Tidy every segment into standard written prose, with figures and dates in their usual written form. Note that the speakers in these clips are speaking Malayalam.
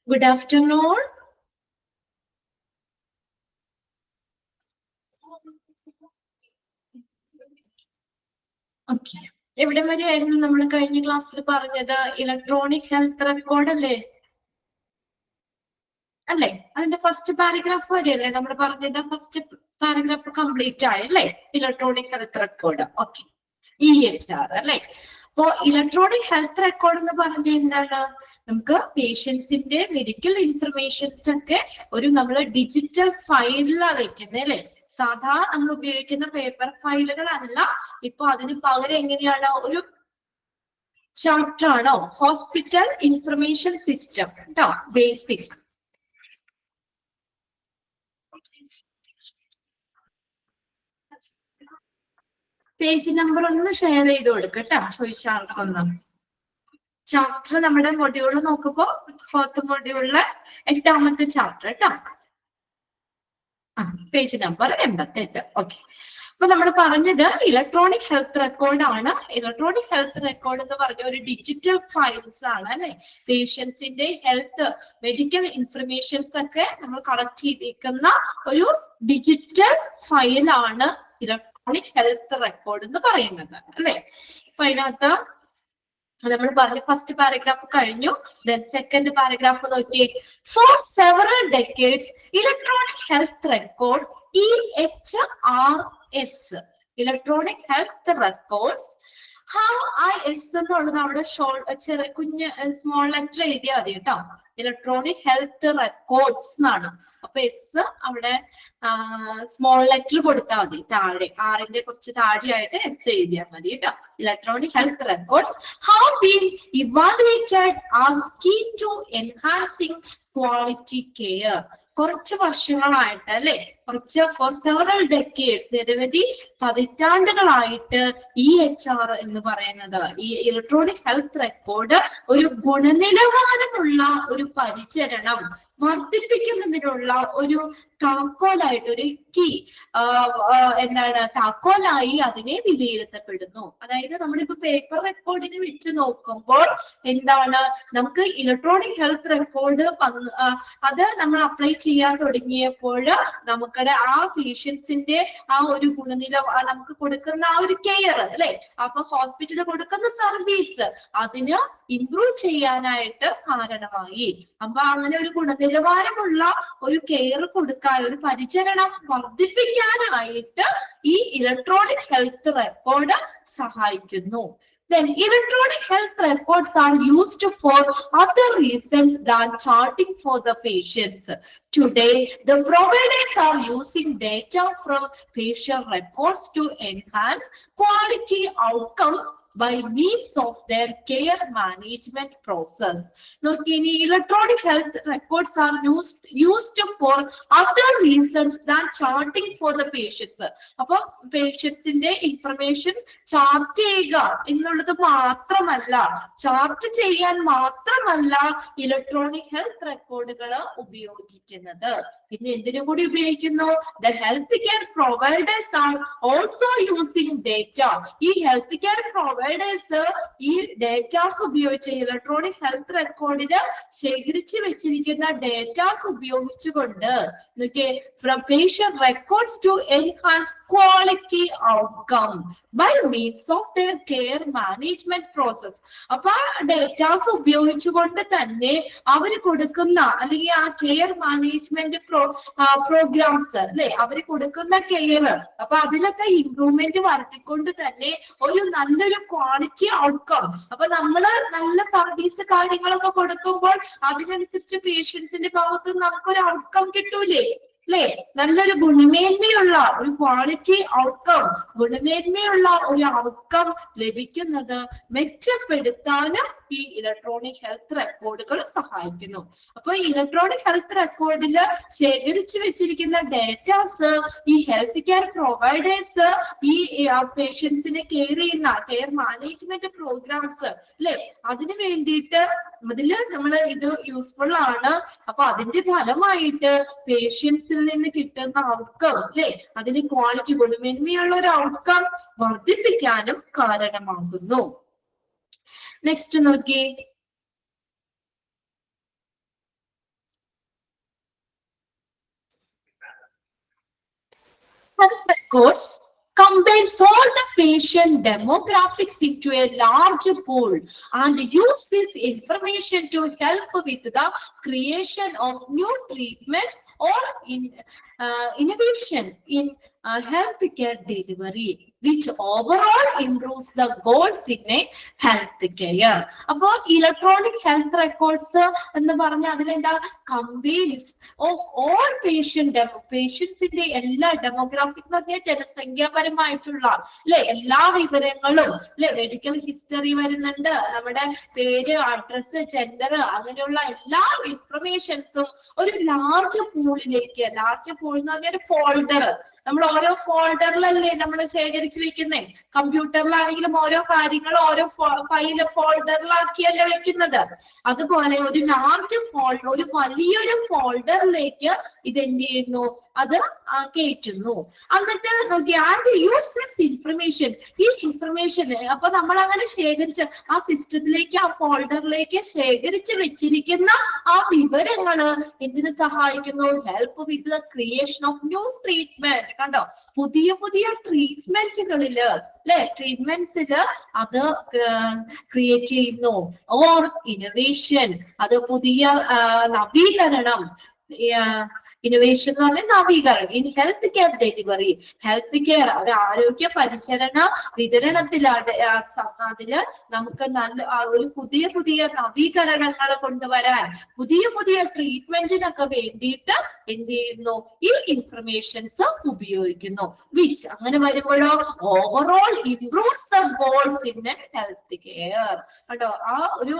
Good afternoon. Okay. എവിടെ വരെയായിരുന്നു നമ്മൾ കഴിഞ്ഞ ക്ലാസ്സിൽ പറഞ്ഞത്? ഇലക്ട്രോണിക് ഹെൽത്ത് റെക്കോർഡ് അല്ലേ? അല്ലേ? അതിന്റെ ഫസ്റ്റ് പാരഗ്രാഫ് വരെയല്ലേ നമ്മൾ പറഞ്ഞത്? ഫസ്റ്റ് പാരഗ്രാഫ് കംപ്ലീറ്റ് ആയല്ലേ? Electronic health record. Okay. EHR അല്ലേ? അപ്പോ ഇലക്ട്രോണിക് ഹെൽത്ത് റെക്കോർഡ് എന്ന് പറഞ്ഞ എന്താണ്? നമുക്ക് പേഷ്യൻസിന്റെ മെഡിക്കൽ ഇൻഫർമേഷൻസ് ഒക്കെ ഒരു നമ്മൾ ഡിജിറ്റൽ ഫയലിലാണ് വെക്കുന്നത് അല്ലേ? സാധാ നമ്മൾ ഉപയോഗിക്കുന്ന പേപ്പർ ഫയലുകളല്ല. ഇപ്പൊ അതിന് പകരം എങ്ങനെയാണ്? ഒരു ചാപ്റ്റർ ആണോ? ഹോസ്പിറ്റൽ ഇൻഫർമേഷൻ സിസ്റ്റം കേട്ടോ, ബേസിക്. പേജ് നമ്പർ ഒന്ന് ഷെയർ ചെയ്ത് കൊടുക്കട്ടോ, ചോദിച്ചാർക്കൊന്ന്. ചാപ്റ്റർ നമ്മുടെ മൊഡ്യൂൾ നോക്കുമ്പോ ഫോർത്ത് മൊഡ്യൂളിലെ 8ാമത്തെ ചാപ്റ്റർ കേട്ടോ. Page number 88. ഓക്കെ. അപ്പൊ നമ്മൾ പറഞ്ഞത് ഇലക്ട്രോണിക് ഹെൽത്ത് റെക്കോർഡ് ആണ്. ഇലക്ട്രോണിക് ഹെൽത്ത് റെക്കോർഡ് എന്ന് പറഞ്ഞ ഒരു ഡിജിറ്റൽ ഫയൽസ് ആണ് അല്ലെ? പേഷ്യൻസിന്റെ ഹെൽത്ത് മെഡിക്കൽ ഇൻഫർമേഷൻസ് ഒക്കെ നമ്മൾ കളക്ട് ചെയ്തിരിക്കുന്ന ഒരു ഡിജിറ്റൽ ഫയലാണ് ഇലക്ട്രോണിക് ഹെൽത്ത് റെക്കോർഡ് എന്ന് പറയുന്നത് അല്ലെ? അപ്പൊ അതിനകത്ത് നമ്മൾ പറഞ്ഞ ഫസ്റ്റ് പാരഗ്രാഫ് കഴിഞ്ഞു. ദെൻ സെക്കൻഡ് പാരഗ്രാഫ് നോക്കിയേ. Four several decades electronic health record EHRS, electronic health records. HIS എന്നുള്ളത് അവിടെ ചെറിയ കുഞ്ഞ് സ്മോൾ ലെറ്റർ എഴുതിയാൽ മതി കേട്ടോ. ഇലക്ട്രോണിക് ഹെൽത്ത് റെക്കോർഡ്സ് എന്നാണ്. അപ്പൊ എസ് അവിടെ സ്മോൾ ലെറ്റർ കൊടുത്താൽ മതി. താഴെ ആറിന്റെ കുറച്ച് താഴെയായിട്ട് എസ് എഴുതിയാൽ മതി കേട്ടോ. Electronic health records have been evaluated as key to enhancing quality care. കുറച്ച് വർഷങ്ങളായിട്ട് അല്ലെ? ഫോർ സെവറൽ ഡെക്കേഡ്സ്, നിരവധി പതിറ്റാണ്ടുകളായിട്ട് EHR എന്ന് പറയുന്നത്, ഈ ഇലക്ട്രോണിക് ഹെൽത്ത് റെക്കോർഡ് ഒരു ഗുണനിലവാരമുള്ള ഒരു പരിചരണം വർദ്ധിപ്പിക്കുന്നതിനുള്ള ഒരു താക്കോലായിട്ട്, ഒരു കീ എന്താണ്, താക്കോലായി അതിനെ വിലയിരുത്തപ്പെടുന്നു. അതായത് നമ്മളിപ്പോ പേപ്പർ റെക്കോർഡിന് വെച്ച് നോക്കുമ്പോൾ എന്താണ്, നമുക്ക് ഇലക്ട്രോണിക് ഹെൽത്ത് റെക്കോർഡ് അത് നമ്മൾ അപ്ലൈ ചെയ്യാൻ തുടങ്ങിയപ്പോൾ നമുക്കടെ ആ പേഷ്യൻസിന്റെ ആ ഒരു ഗുണനിലവാരം, നമുക്ക് കൊടുക്കുന്ന ആ ഒരു കെയർ അല്ലെ, അപ്പൊ ഹോസ്പിറ്റലിൽ കൊടുക്കുന്ന സർവീസ് അതിന് ഇംപ്രൂവ് ചെയ്യാനായിട്ട് കാരണമായി. അപ്പൊ അങ്ങനെ ഒരു ഗുണനിലവാരമുള്ള ഒരു കെയർ കൊടുക്കാൻ, ഒരു പരിചരണം വർദ്ധിപ്പിക്കാനായിട്ട് ഈ ഇലക്ട്രോണിക് ഹെൽത്ത് റെക്കോർഡ് സഹായിക്കുന്നു. Then electronic health records are used for other reasons than charting for the patients. Today, the providers are using data from patient records to enhance quality outcomes by means of their care management process. Now, electronic health records are used for other reasons than charting for the patients. Appo patients inde information chart cheyuka എന്നുള്ളത് മാത്രമല്ല, ചാർട്ട് ചെയ്യാൻ മാത്രമല്ല ഇലക്ട്രോണിക് ഹെൽത്ത് റെക്കോർഡുകൾ ഉപയോഗിക്കുന്നത്. പിന്നെ എന്തിനു കൂടി ഉപയോഗിക്കുന്നു? The healthcare providers are also using data. ഈ ഹെൽത്ത് കെയർ പ്രൊവൈഡേഴ്സ് ഈ ഡേറ്റാസ് ഉപയോഗിച്ച്, ഇലക്ട്രോണിക് ഹെൽത്ത് റെക്കോർഡില് ശേഖരിച്ചു വെച്ചിരിക്കുന്ന ഡേറ്റാസ് ഉപയോഗിച്ചുകൊണ്ട് from patient records to enhance quality outcome by means of their care management process. അപ്പൊ ആ ഡേറ്റാസ് ഉപയോഗിച്ചുകൊണ്ട് തന്നെ അവര് കൊടുക്കുന്ന, അല്ലെങ്കിൽ ആ കെയർ മാനേജ്മെന്റ് പ്രോഗ്രാംസ് അല്ലെ, അവര് കൊടുക്കുന്ന കെയർ, അപ്പൊ അതിലൊക്കെ ഇംപ്രൂവ്മെന്റ് വരുത്തിക്കൊണ്ട് തന്നെ ഒരു നല്ലൊരു ക്വാളിറ്റി ഔട്ട്കം. അപ്പൊ നമ്മള് നല്ല സർവീസ് കാര്യങ്ങളൊക്കെ കൊടുക്കുമ്പോൾ അതിനനുസരിച്ച് പേഷ്യൻസിന്റെ ഭാഗത്ത് നിന്ന് നമുക്കൊരു ഔട്ട്കം കിട്ടൂലേ? അല്ലെ? നല്ലൊരു ഗുണമേന്മയുള്ള ഒരു ക്വാളിറ്റി ഔട്ട്കം, ഗുണമേന്മയുള്ള ഒരു ഔട്ട്കം ലഭിക്കുന്നത് മെച്ചപ്പെടുത്താനും ഈ ഇലക്ട്രോണിക് ഹെൽത്ത് റെക്കോർഡുകൾ സഹായിക്കുന്നു. അപ്പൊ ഇലക്ട്രോണിക് ഹെൽത്ത് റെക്കോർഡിൽ ശേഖരിച്ചു വെച്ചിരിക്കുന്ന ഡേറ്റാസ് ഈ ഹെൽത്ത് കെയർ പ്രൊവൈഡേഴ്സ് ഈ പേഷ്യൻസിനെ കെയർ ചെയ്യുന്ന കെയർ മാനേജ്മെന്റ് പ്രോഗ്രാംസ് അല്ലെ, അതിന് വേണ്ടിയിട്ട് അതില് നമ്മൾ ഇത് യൂസ്ഫുൾ ആണ്. അപ്പൊ അതിന്റെ ഫലമായിട്ട് പേഷ്യൻസിൽ നിന്ന് കിട്ടുന്ന ഔട്ട്കം അല്ലെ, അതിന് ക്വാളിറ്റി, ഗുണമേന്മയുള്ള ഒരു ഔട്ട്കം വർദ്ധിപ്പിക്കാനും കാരണമാകുന്നു. നെക്സ്റ്റ് നോക്കി. health records combines all the patient demographics into a large pool and use this information to help with the creation of new treatment or innovation in healthcare delivery, which overall improves the goals in a healthcare. Appo electronic health records ennu parnja adile combines of all patients in ella demographic nu parnja ജനസംഖ്യാപരമായിട്ടുള്ള അല്ലെ എല്ലാ വിവരങ്ങളും അല്ലെ മെഡിക്കൽ ഹിസ്റ്ററി വരുന്നുണ്ട്, നമ്മുടെ പേര്, അഡ്രസ്, ജെൻഡർ, അങ്ങനെയുള്ള എല്ലാ ഇൻഫർമേഷൻസും ഒരു ലാർജ് പൂളിലേക്ക്, ലാർജ് പൂൾ എന്ന് പറഞ്ഞ ഒരു ഫോൾഡർ, നമ്മൾ ഓരോ ഫോൾഡറിലല്ലേ നമ്മൾ ശേഖരിച്ചു വെക്കുന്നേ. കമ്പ്യൂട്ടറിലാണെങ്കിലും ഓരോ കാര്യങ്ങൾ ഓരോ ഫയല് ഫോൾഡറിലാക്കിയല്ലേ വെക്കുന്നത്. അതുപോലെ ഒരു ലാർജ് ഫോൾഡർ, ഒരു വലിയൊരു ഫോൾഡറിലേക്ക് ഇത് എന്ത് ചെയ്യുന്നു, അത് കയറ്റുന്നു. എന്നിട്ട് നോക്കി ആൻഡ് യൂസ് ദിസ് ഇൻഫർമേഷൻ, ഈ ഇൻഫർമേഷൻ അപ്പൊ നമ്മൾ അങ്ങനെ ശേഖരിച്ച ആ സിസ്റ്റത്തിലേക്ക്, ആ ഫോൾഡറിലേക്ക് ശേഖരിച്ച് വെച്ചിരിക്കുന്ന ആ വിവരങ്ങള് എന്തിനു സഹായിക്കുന്നു? Help with the creation of new treatment. കണ്ടോ, പുതിയ പുതിയ ട്രീറ്റ്മെന്റുകളില് അല്ലെ, ട്രീറ്റ്മെന്റ്സില് അത് ക്രിയേറ്റ് ചെയ്യുന്നു. ഓർ ഇന്നോവേഷൻ, അത് പുതിയ നവീകരണം. ഇന്നോവേഷൻ എന്ന് പറഞ്ഞാൽ നവീകരണം. In health care delivery, health care ഒരു ആരോഗ്യ പരിചരണ വിതരണത്തിലാണ് അതില് നമുക്ക് നല്ല ഒരു പുതിയ പുതിയ നവീകരണങ്ങൾ കൊണ്ടുവരാൻ, പുതിയ പുതിയ ട്രീറ്റ്മെന്റിനൊക്കെ വേണ്ടിയിട്ട് എന്ത് ചെയ്യുന്നു, ഈ ഇൻഫർമേഷൻസ് ഉപയോഗിക്കുന്നു. വിച്ച് അങ്ങനെ വരുമ്പോഴോ overall improves the goals in health care. കേട്ടോ, ആ ഒരു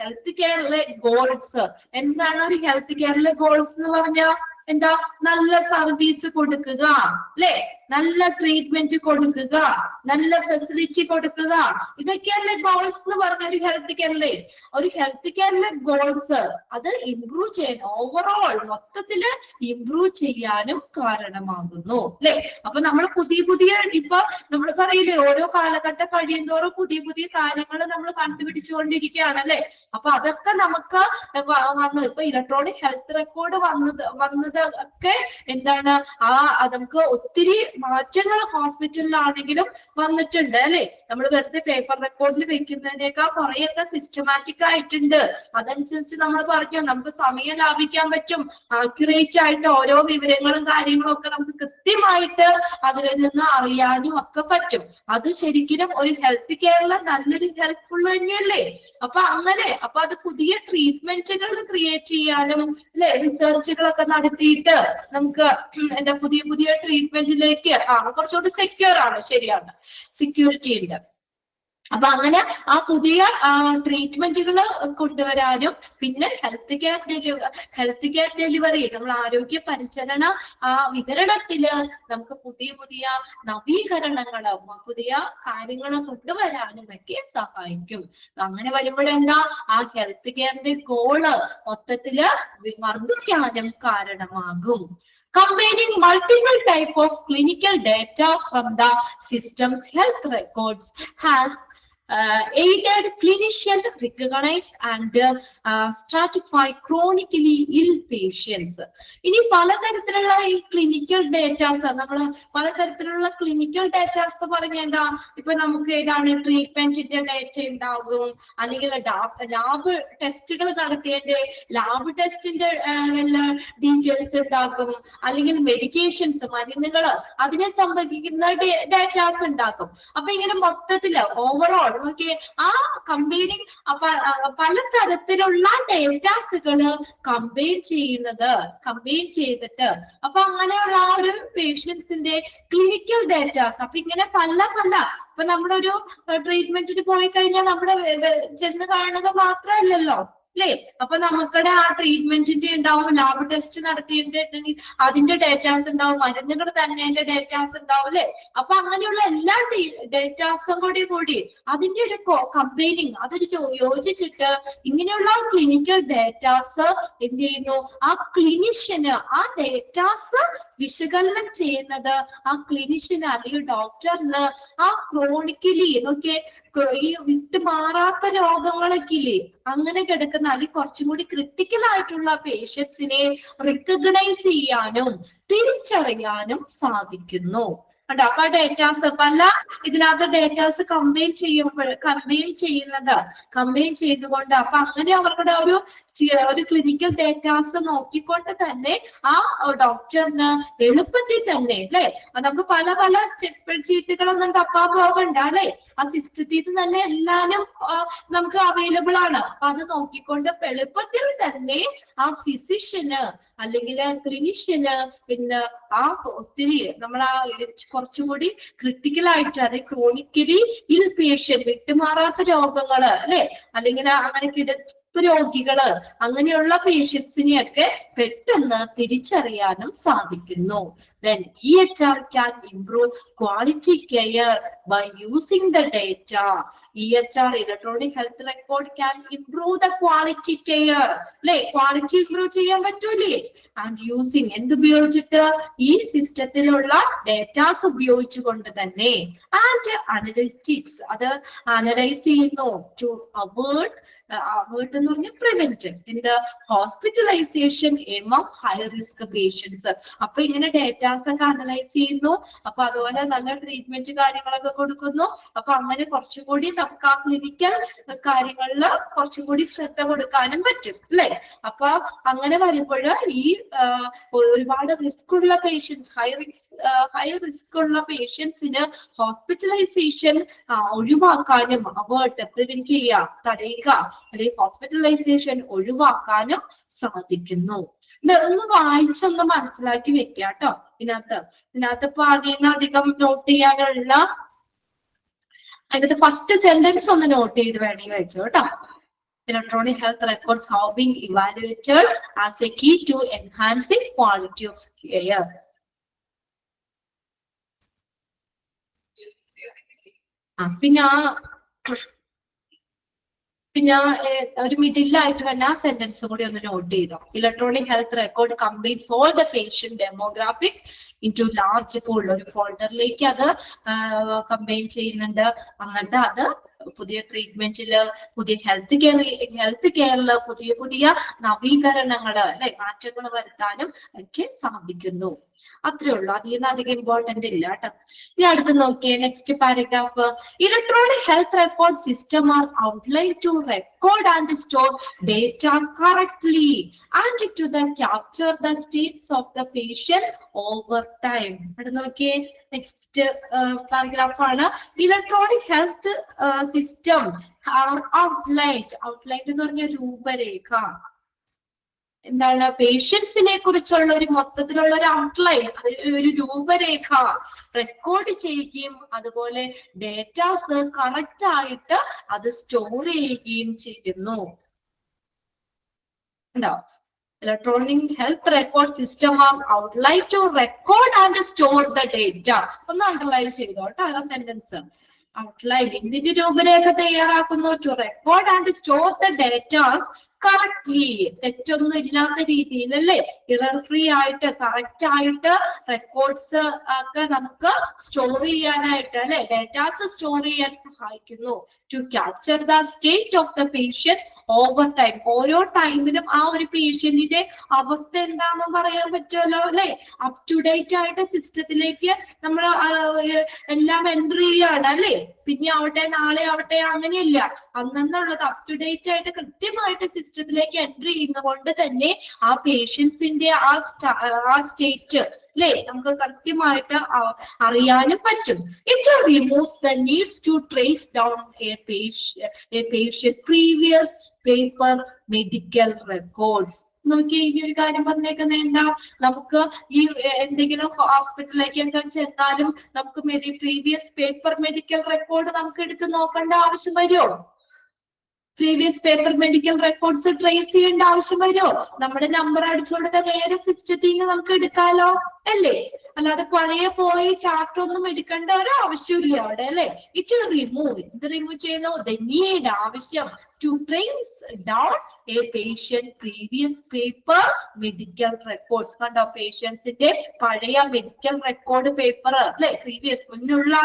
ഹെൽത്ത് കെയറിലെ ഗോൾസ് എന്താണ്? ഒരു ഹെൽത്ത് കെയറിലെ ഗോൾസ് എന്ന് പറഞ്ഞാൽ എന്താ? നല്ല സർവീസ് കൊടുക്കുക അല്ലെ, നല്ല ട്രീറ്റ്മെന്റ് കൊടുക്കുക, നല്ല ഫെസിലിറ്റി കൊടുക്കുക. ഇതൊക്കെയല്ലേ ഗോൾസ് എന്ന് പറഞ്ഞ ഒരു ഹെൽത്ത് കെയറിലെ. ഒരു ഹെൽത്ത് കെയറിലെ ഗോൾസ് അത് ഇംപ്രൂവ് ചെയ്യാൻ, ഓവറോൾ മൊത്തത്തില് ഇംപ്രൂവ് ചെയ്യാനും കാരണമാകുന്നു അല്ലെ. അപ്പൊ നമ്മൾ പുതിയ പുതിയ, ഇപ്പൊ നമ്മൾ പറയില്ലേ, ഓരോ കാലഘട്ടം കഴിയുന്തോറും പുതിയ പുതിയ കാര്യങ്ങൾ നമ്മൾ കണ്ടുപിടിച്ചുകൊണ്ടിരിക്കുകയാണ് അല്ലെ. അപ്പൊ അതൊക്കെ നമുക്ക് വന്നത്, ഇപ്പൊ ഇലക്ട്രോണിക് ഹെൽത്ത് റെക്കോർഡ് വന്നത് ഒക്കെ എന്താണ്, നമുക്ക് ഒത്തിരി മാറ്റങ്ങൾ ഹോസ്പിറ്റലിലാണെങ്കിലും വന്നിട്ടുണ്ട് അല്ലെ. നമ്മൾ വെറുതെ പേപ്പർ റെക്കോർഡിൽ വെക്കുന്നതിനേക്കാൾ കുറെയൊക്കെ സിസ്റ്റമാറ്റിക് ആയിട്ടുണ്ട്. അതനുസരിച്ച് നമ്മൾ പറഞ്ഞു നമുക്ക് സമയം ലാഭിക്കാൻ പറ്റും. ആക്യുറേറ്റ് ആയിട്ട് ഓരോ വിവരങ്ങളും കാര്യങ്ങളും ഒക്കെ നമുക്ക് കൃത്യമായിട്ട് അതിൽ നിന്ന് അറിയാനും ഒക്കെ പറ്റും. അത് ശരിക്കും ഒരു ഹെൽത്ത് കെയറിലെ നല്ലൊരു ഹെൽപ്ഫുൾ തന്നെയല്ലേ. അപ്പൊ അങ്ങനെ, അപ്പൊ അത് പുതിയ ട്രീറ്റ്മെന്റുകൾ ക്രിയേറ്റ് ചെയ്യാനും അല്ലെ, റിസർച്ചുകളൊക്കെ നടത്തിയിട്ട് നമുക്ക് എന്താ പുതിയ പുതിയ ട്രീറ്റ്മെന്റിലേക്ക് കുറച്ചുകൂടി സെക്യൂർ ആണ്, ശരിയാണ്, സെക്യൂരിറ്റി ഉണ്ട്. അപ്പൊ അങ്ങനെ ആ പുതിയ ട്രീറ്റ്മെന്റുകൾ കൊണ്ടുവരാനും, പിന്നെ ഹെൽത്ത് കെയർ ഡെലിവറി, നമ്മൾ ആരോഗ്യ പരിചരണ വിതരണത്തില് നമുക്ക് പുതിയ പുതിയ നവീകരണങ്ങള്, പുതിയ കാര്യങ്ങൾ കൊണ്ടുവരാനും ഒക്കെ സഹായിക്കും. അങ്ങനെ വരുമ്പോഴെന്താ, ആ ഹെൽത്ത് കെയറിന്റെ ഗോള് മൊത്തത്തില് വർദ്ധിക്കാനും കാരണമാകും. Combining multiple type of clinical data from the system's health records has aided clinicians recognize and stratify chronically ill patients. ഇനി പലതരത്തിലുള്ള ഈ ക്ലിനിക്കൽ ഡേറ്റാസ്, നമ്മൾ പലതരത്തിലുള്ള ക്ലിനിക്കൽ ഡേറ്റാസ് എന്ന് പറഞ്ഞാൽ എന്താ? ഇപ്പൊ നമുക്ക് ഏതാണ് ട്രീറ്റ്മെന്റിന്റെ ഡേറ്റ ഉണ്ടാകും, അല്ലെങ്കിൽ ലാബ് ടെസ്റ്റുകൾ നടത്തിയതിന്റെ ലാബ് ടെസ്റ്റിന്റെ വല്ല ഡീറ്റെയിൽസ് ഉണ്ടാകും, അല്ലെങ്കിൽ മെഡിക്കേഷൻസ്, മരുന്നുകള്, അതിനെ സംബന്ധിക്കുന്ന ഡേറ്റാസ് ഉണ്ടാക്കും. അപ്പൊ ഇങ്ങനെ മൊത്തത്തില് ഓവറോൾ നോക്കിയേ, ആ കമ്പൈനിങ് പലതരത്തിലുള്ള ഡേറ്റാസുകള് കമ്പൈൻ ചെയ്തിട്ട് അപ്പൊ അങ്ങനെയുള്ള ആ ഒരു പേഷ്യൻസിന്റെ ക്ലിനിക്കൽ ഡേറ്റാസ്, അപ്പൊ ഇങ്ങനെ പല ഇപ്പൊ നമ്മളൊരു ട്രീറ്റ്മെന്റിന് പോയി കഴിഞ്ഞാൽ നമ്മുടെ ചെന്ന് കാണുക മാത്രമല്ലല്ലോ അല്ലേ. അപ്പൊ നമുക്കിടെ ആ ട്രീറ്റ്മെന്റിന്റെ ഉണ്ടാവും, ലാബ് ടെസ്റ്റ് നടത്തിയിട്ടുണ്ടെങ്കിൽ അതിന്റെ ഡേറ്റാസ് ഉണ്ടാവും, മരുന്നുകൾ തന്നെ അതിന്റെ ഡേറ്റാസ് ഉണ്ടാവും അല്ലെ. അപ്പൊ അങ്ങനെയുള്ള എല്ലാ ഡേറ്റാസും കൂടി അതിന്റെ ഒരു കമ്പൈനിങ്, അതൊരു യോജിച്ചിട്ട് ഇങ്ങനെയുള്ള ക്ലിനിക്കൽ ഡേറ്റാസ് എന്ത് ചെയ്യുന്നു, ആ ക്ലിനിഷ്യന് ആ ഡേറ്റാസ് വിശകലനം ചെയ്യുന്നത് ആ ക്ലിനിഷ്യന് അല്ലെങ്കിൽ ഡോക്ടറിന് ആ ക്രോണിക്കലി നോക്കിയേ, ഈ വിട്ടുമാറാത്ത രോഗങ്ങളൊക്കെ ഇല്ലേ, അങ്ങനെ കിടക്കുന്ന പറഞ്ഞാൽ കുറച്ചും കൂടി ക്രിട്ടിക്കൽ ആയിട്ടുള്ള പേഷ്യൻസിനെ റിക്കഗ്നൈസ് ചെയ്യാനും തിരിച്ചറിയാനും സാധിക്കുന്നു. അപ്പൊ ഡേറ്റാസ് പല ഇതിനകത്ത് ഡേറ്റാസ് കമ്പൈൻ ചെയ്തുകൊണ്ട് അപ്പൊ അങ്ങനെ അവരുടെ ഒരു ക്ലിനിക്കൽ ഡേറ്റാസ് നോക്കിക്കൊണ്ട് തന്നെ ആ ഡോക്ടറിന് എളുപ്പത്തിൽ തന്നെ അല്ലെ നമുക്ക് പല ചീട്ടുകളൊന്നും തപ്പാൻ പോകണ്ട അല്ലെ ആ സിസ്റ്റത്തിൽ തന്നെ എല്ലാരും നമുക്ക് അവൈലബിൾ ആണ്. അപ്പൊ അത് നോക്കിക്കൊണ്ട് എളുപ്പത്തിൽ തന്നെ ആ ഫിസിഷ്യന് അല്ലെങ്കിൽ ക്ലിനിഷ്യന് പിന്നെ ആ ഒത്തിരി നമ്മൾ ആ കുറച്ചുകൂടി ക്രിട്ടിക്കൽ ആയിട്ട് അതായത് ക്രോണിക്കലി ഇൽ പേഷ്യന്റ് വിട്ടുമാറാത്ത രോഗങ്ങള് അല്ലെ അല്ലെങ്കിൽ അങ്ങനെ കിടപ്പ് രോഗികള് അങ്ങനെയുള്ള പേഷ്യൻസിനെയൊക്കെ പെട്ടെന്ന് തിരിച്ചറിയാനും സാധിക്കുന്നു. Then EHR can improve quality care by using the data. EHR electronic health record can improve the quality care. അല്ലെ ക്വാളിറ്റി ഇംപ്രൂവ് ചെയ്യാൻ പറ്റൂലേ? ആൻഡ് യൂസിങ് എന്തുപയോഗിച്ചിട്ട് ഈ സിസ്റ്റത്തിലുള്ള ഡേറ്റാസ് ഉപയോഗിച്ചുകൊണ്ട് തന്നെ ആൻഡ് അനലിറ്റിക്സ് അത് അനലൈസ് ചെയ്യുന്നു ടു അവോയ്ഡ് എന്ന് പറഞ്ഞാൽ prevent in the hospitalisation among high risk patients. അപ്പൊ ഇങ്ങനെ ഡേറ്റാസ് ഒക്കെ അനലൈസ് ചെയ്യുന്നു. അപ്പൊ അതുപോലെ നല്ല ട്രീറ്റ്മെന്റ് കാര്യങ്ങളൊക്കെ കൊടുക്കുന്നു. അപ്പൊ അങ്ങനെ കുറച്ചും കൂടി നമുക്ക് ആ ക്ലിനിക്കൽ കാര്യങ്ങളിൽ കുറച്ചും കൂടി ശ്രദ്ധ കൊടുക്കാനും പറ്റും അല്ലെ. അപ്പൊ അങ്ങനെ വരുമ്പോൾ ഈ ഒരുപാട് റിസ്ക് ഉള്ള പേഷ്യൻസ് ഹൈ റിസ്ക് ഉള്ള പേഷ്യൻസിന് ഹോസ്പിറ്റലൈസേഷൻ ഒഴിവാക്കാനും അവോയ്ഡ് പ്രിവെന്റ് ചെയ്യുക തടയുക അല്ലെങ്കിൽ ഹോസ്പിറ്റലൈസേഷൻ ഒഴിവാക്കാനും സാധിക്കുന്നു. ഒന്ന് വായിച്ചൊന്ന് മനസ്സിലാക്കി വെക്കുക കേട്ടോ. ഇതിനകത്ത് ഇപ്പൊ അധികം നോട്ട് ചെയ്യാനുള്ള അതിനകത്ത് ഫസ്റ്റ് സെന്റൻസ് ഒന്ന് നോട്ട് ചെയ്ത് വേണമെങ്കിൽ വെച്ചോ കേട്ടോ. Electronic health records have been evaluated as a key to enhancing quality of care. പിന്നെ ഒരു മിഡിലായിട്ട് തന്നെ ആ സെന്റൻസ് കൂടി ഒന്ന് നോട്ട് ചെയ്തോ. Electronic health record completes all the patient demographic into large pool. ഒരു ഫോൾഡറിലേക്ക് അത് കമ്പൈൻ ചെയ്യുന്നുണ്ട്. എന്നിട്ട് അത് പുതിയ ട്രീറ്റ്മെന്റില് പുതിയ ഹെൽത്ത് കെയറില് പുതിയ നവീകരണങ്ങള് അല്ലെ മാറ്റങ്ങൾ വരുത്താനും ഒക്കെ സാധിക്കുന്നു. അത്രേ ഉള്ളൂ. അധികം ഇമ്പോർട്ടന്റ് ഇല്ല കേട്ടോ. ഇനി അടുത്ത് നോക്കിയേ next paragraph. Electronic health record system are outline to record and store data correctly and to the capture the states of the patient over time. അടുത്ത് നോക്കിയേ നെക്സ്റ്റ് പാരഗ്രാഫ് ആണ്. ഇലക്ട്രോണിക് ഹെൽത്ത് സിസ്റ്റം ഔട്ട്ലൈൻ എന്ന് പറഞ്ഞ രൂപരേഖ എന്താണ് പേഷ്യൻസിനെ കുറിച്ചുള്ള ഒരു മൊത്തത്തിലുള്ള ഒരു ഔട്ട്ലൈൻ ഒരു രൂപരേഖ റെക്കോർഡ് ചെയ്യുകയും അതുപോലെ ഡേറ്റാസ് കറക്റ്റ് ആയിട്ട് അത് സ്റ്റോർ ചെയ്യുകയും ചെയ്യുന്നു. Electronic health record system are outlined to record and store the data. ഒന്ന് അണ്ടർലൈൻ ചെയ്തോ കേട്ടോ ആ സെന്റൻസ്. ഔട്ട്ലൈൻ എന്തിന്റെ രൂപരേഖ തയ്യാറാക്കുന്നു? To record and store the datas correctly തെറ്റൊന്നും ഇല്ലാത്ത രീതിയിൽ അല്ലെ ഇറർ ഫ്രീ ആയിട്ട് കറക്റ്റ് ആയിട്ട് റെക്കോർഡ്സ് ഒക്കെ നമുക്ക് സ്റ്റോർ ചെയ്യാനായിട്ട് അല്ലെ ഡേറ്റാസ് സ്റ്റോർ ചെയ്യാൻ സഹായിക്കുന്നു. To capture the state of the patient over time. ഓരോ ടൈമിലും ആ ഒരു പേഷ്യന്റിന്റെ അവസ്ഥ എന്താണെന്ന് പറയാൻ പറ്റുമല്ലോ അല്ലെ. അപ് ടു ഡേറ്റ് ആയിട്ട് സിസ്റ്റത്തിലേക്ക് നമ്മൾ എല്ലാം എൻട്രി ചെയ്യാണ് അല്ലെ. പിന്നെ ആവട്ടെ നാളെ ആവട്ടെ അങ്ങനെയില്ല. അന്നുള്ളത് അപ് ടു ഡേറ്റ് ആയിട്ട് കൃത്യമായിട്ട് സിസ്റ്റത്തിലേക്ക് എൻട്രി ചെയ്യുന്നതുകൊണ്ട് തന്നെ ആ പേഷ്യൻസിന്റെ ആ സ്റ്റേറ്റ് അല്ലെ നമുക്ക് കൃത്യമായിട്ട് അറിയാനും പറ്റും. It removes the needs to trace down a patient previous paper medical records. നമുക്ക് ഈ ഒരു കാര്യം പറഞ്ഞേക്കുന്നത് എന്താ? നമുക്ക് ഈ എന്തെങ്കിലും ഹോസ്പിറ്റലിലേക്കൊക്കെ ചെന്നാലും നമുക്ക് പ്രീവിയസ് പേപ്പർ മെഡിക്കൽ റെക്കോർഡ് നമുക്ക് എടുത്ത് നോക്കേണ്ട ആവശ്യം വരുമോ? Previous paper medical records trace ചെയ്യേണ്ട ആവശ്യം വരുമോ? നമ്മുടെ നമ്പർ അടിച്ചുകൊണ്ട് നേരെ സിസ്റ്റത്തിൽ നമുക്ക് എടുക്കാലോ അല്ലേ? അല്ലാതെ പഴയ പോയി ചാർട്ട് ഒന്നും എടുക്കേണ്ട ഒരു ആവശ്യമില്ല അവിടെ അല്ലെ. ഇറ്റ് റിമൂവ്, ഇത് റിമൂവ് ചെയ്യുന്നു ദ നീഡ്, ആവശ്യം, to trace down a patient previous paper medical records. കണ്ടോ, പേഷ്യൻസിന്റെ പഴയ മെഡിക്കൽ റെക്കോർഡ് പേപ്പർ അല്ലെ, പ്രീവിയസ് മുന്നുള്ള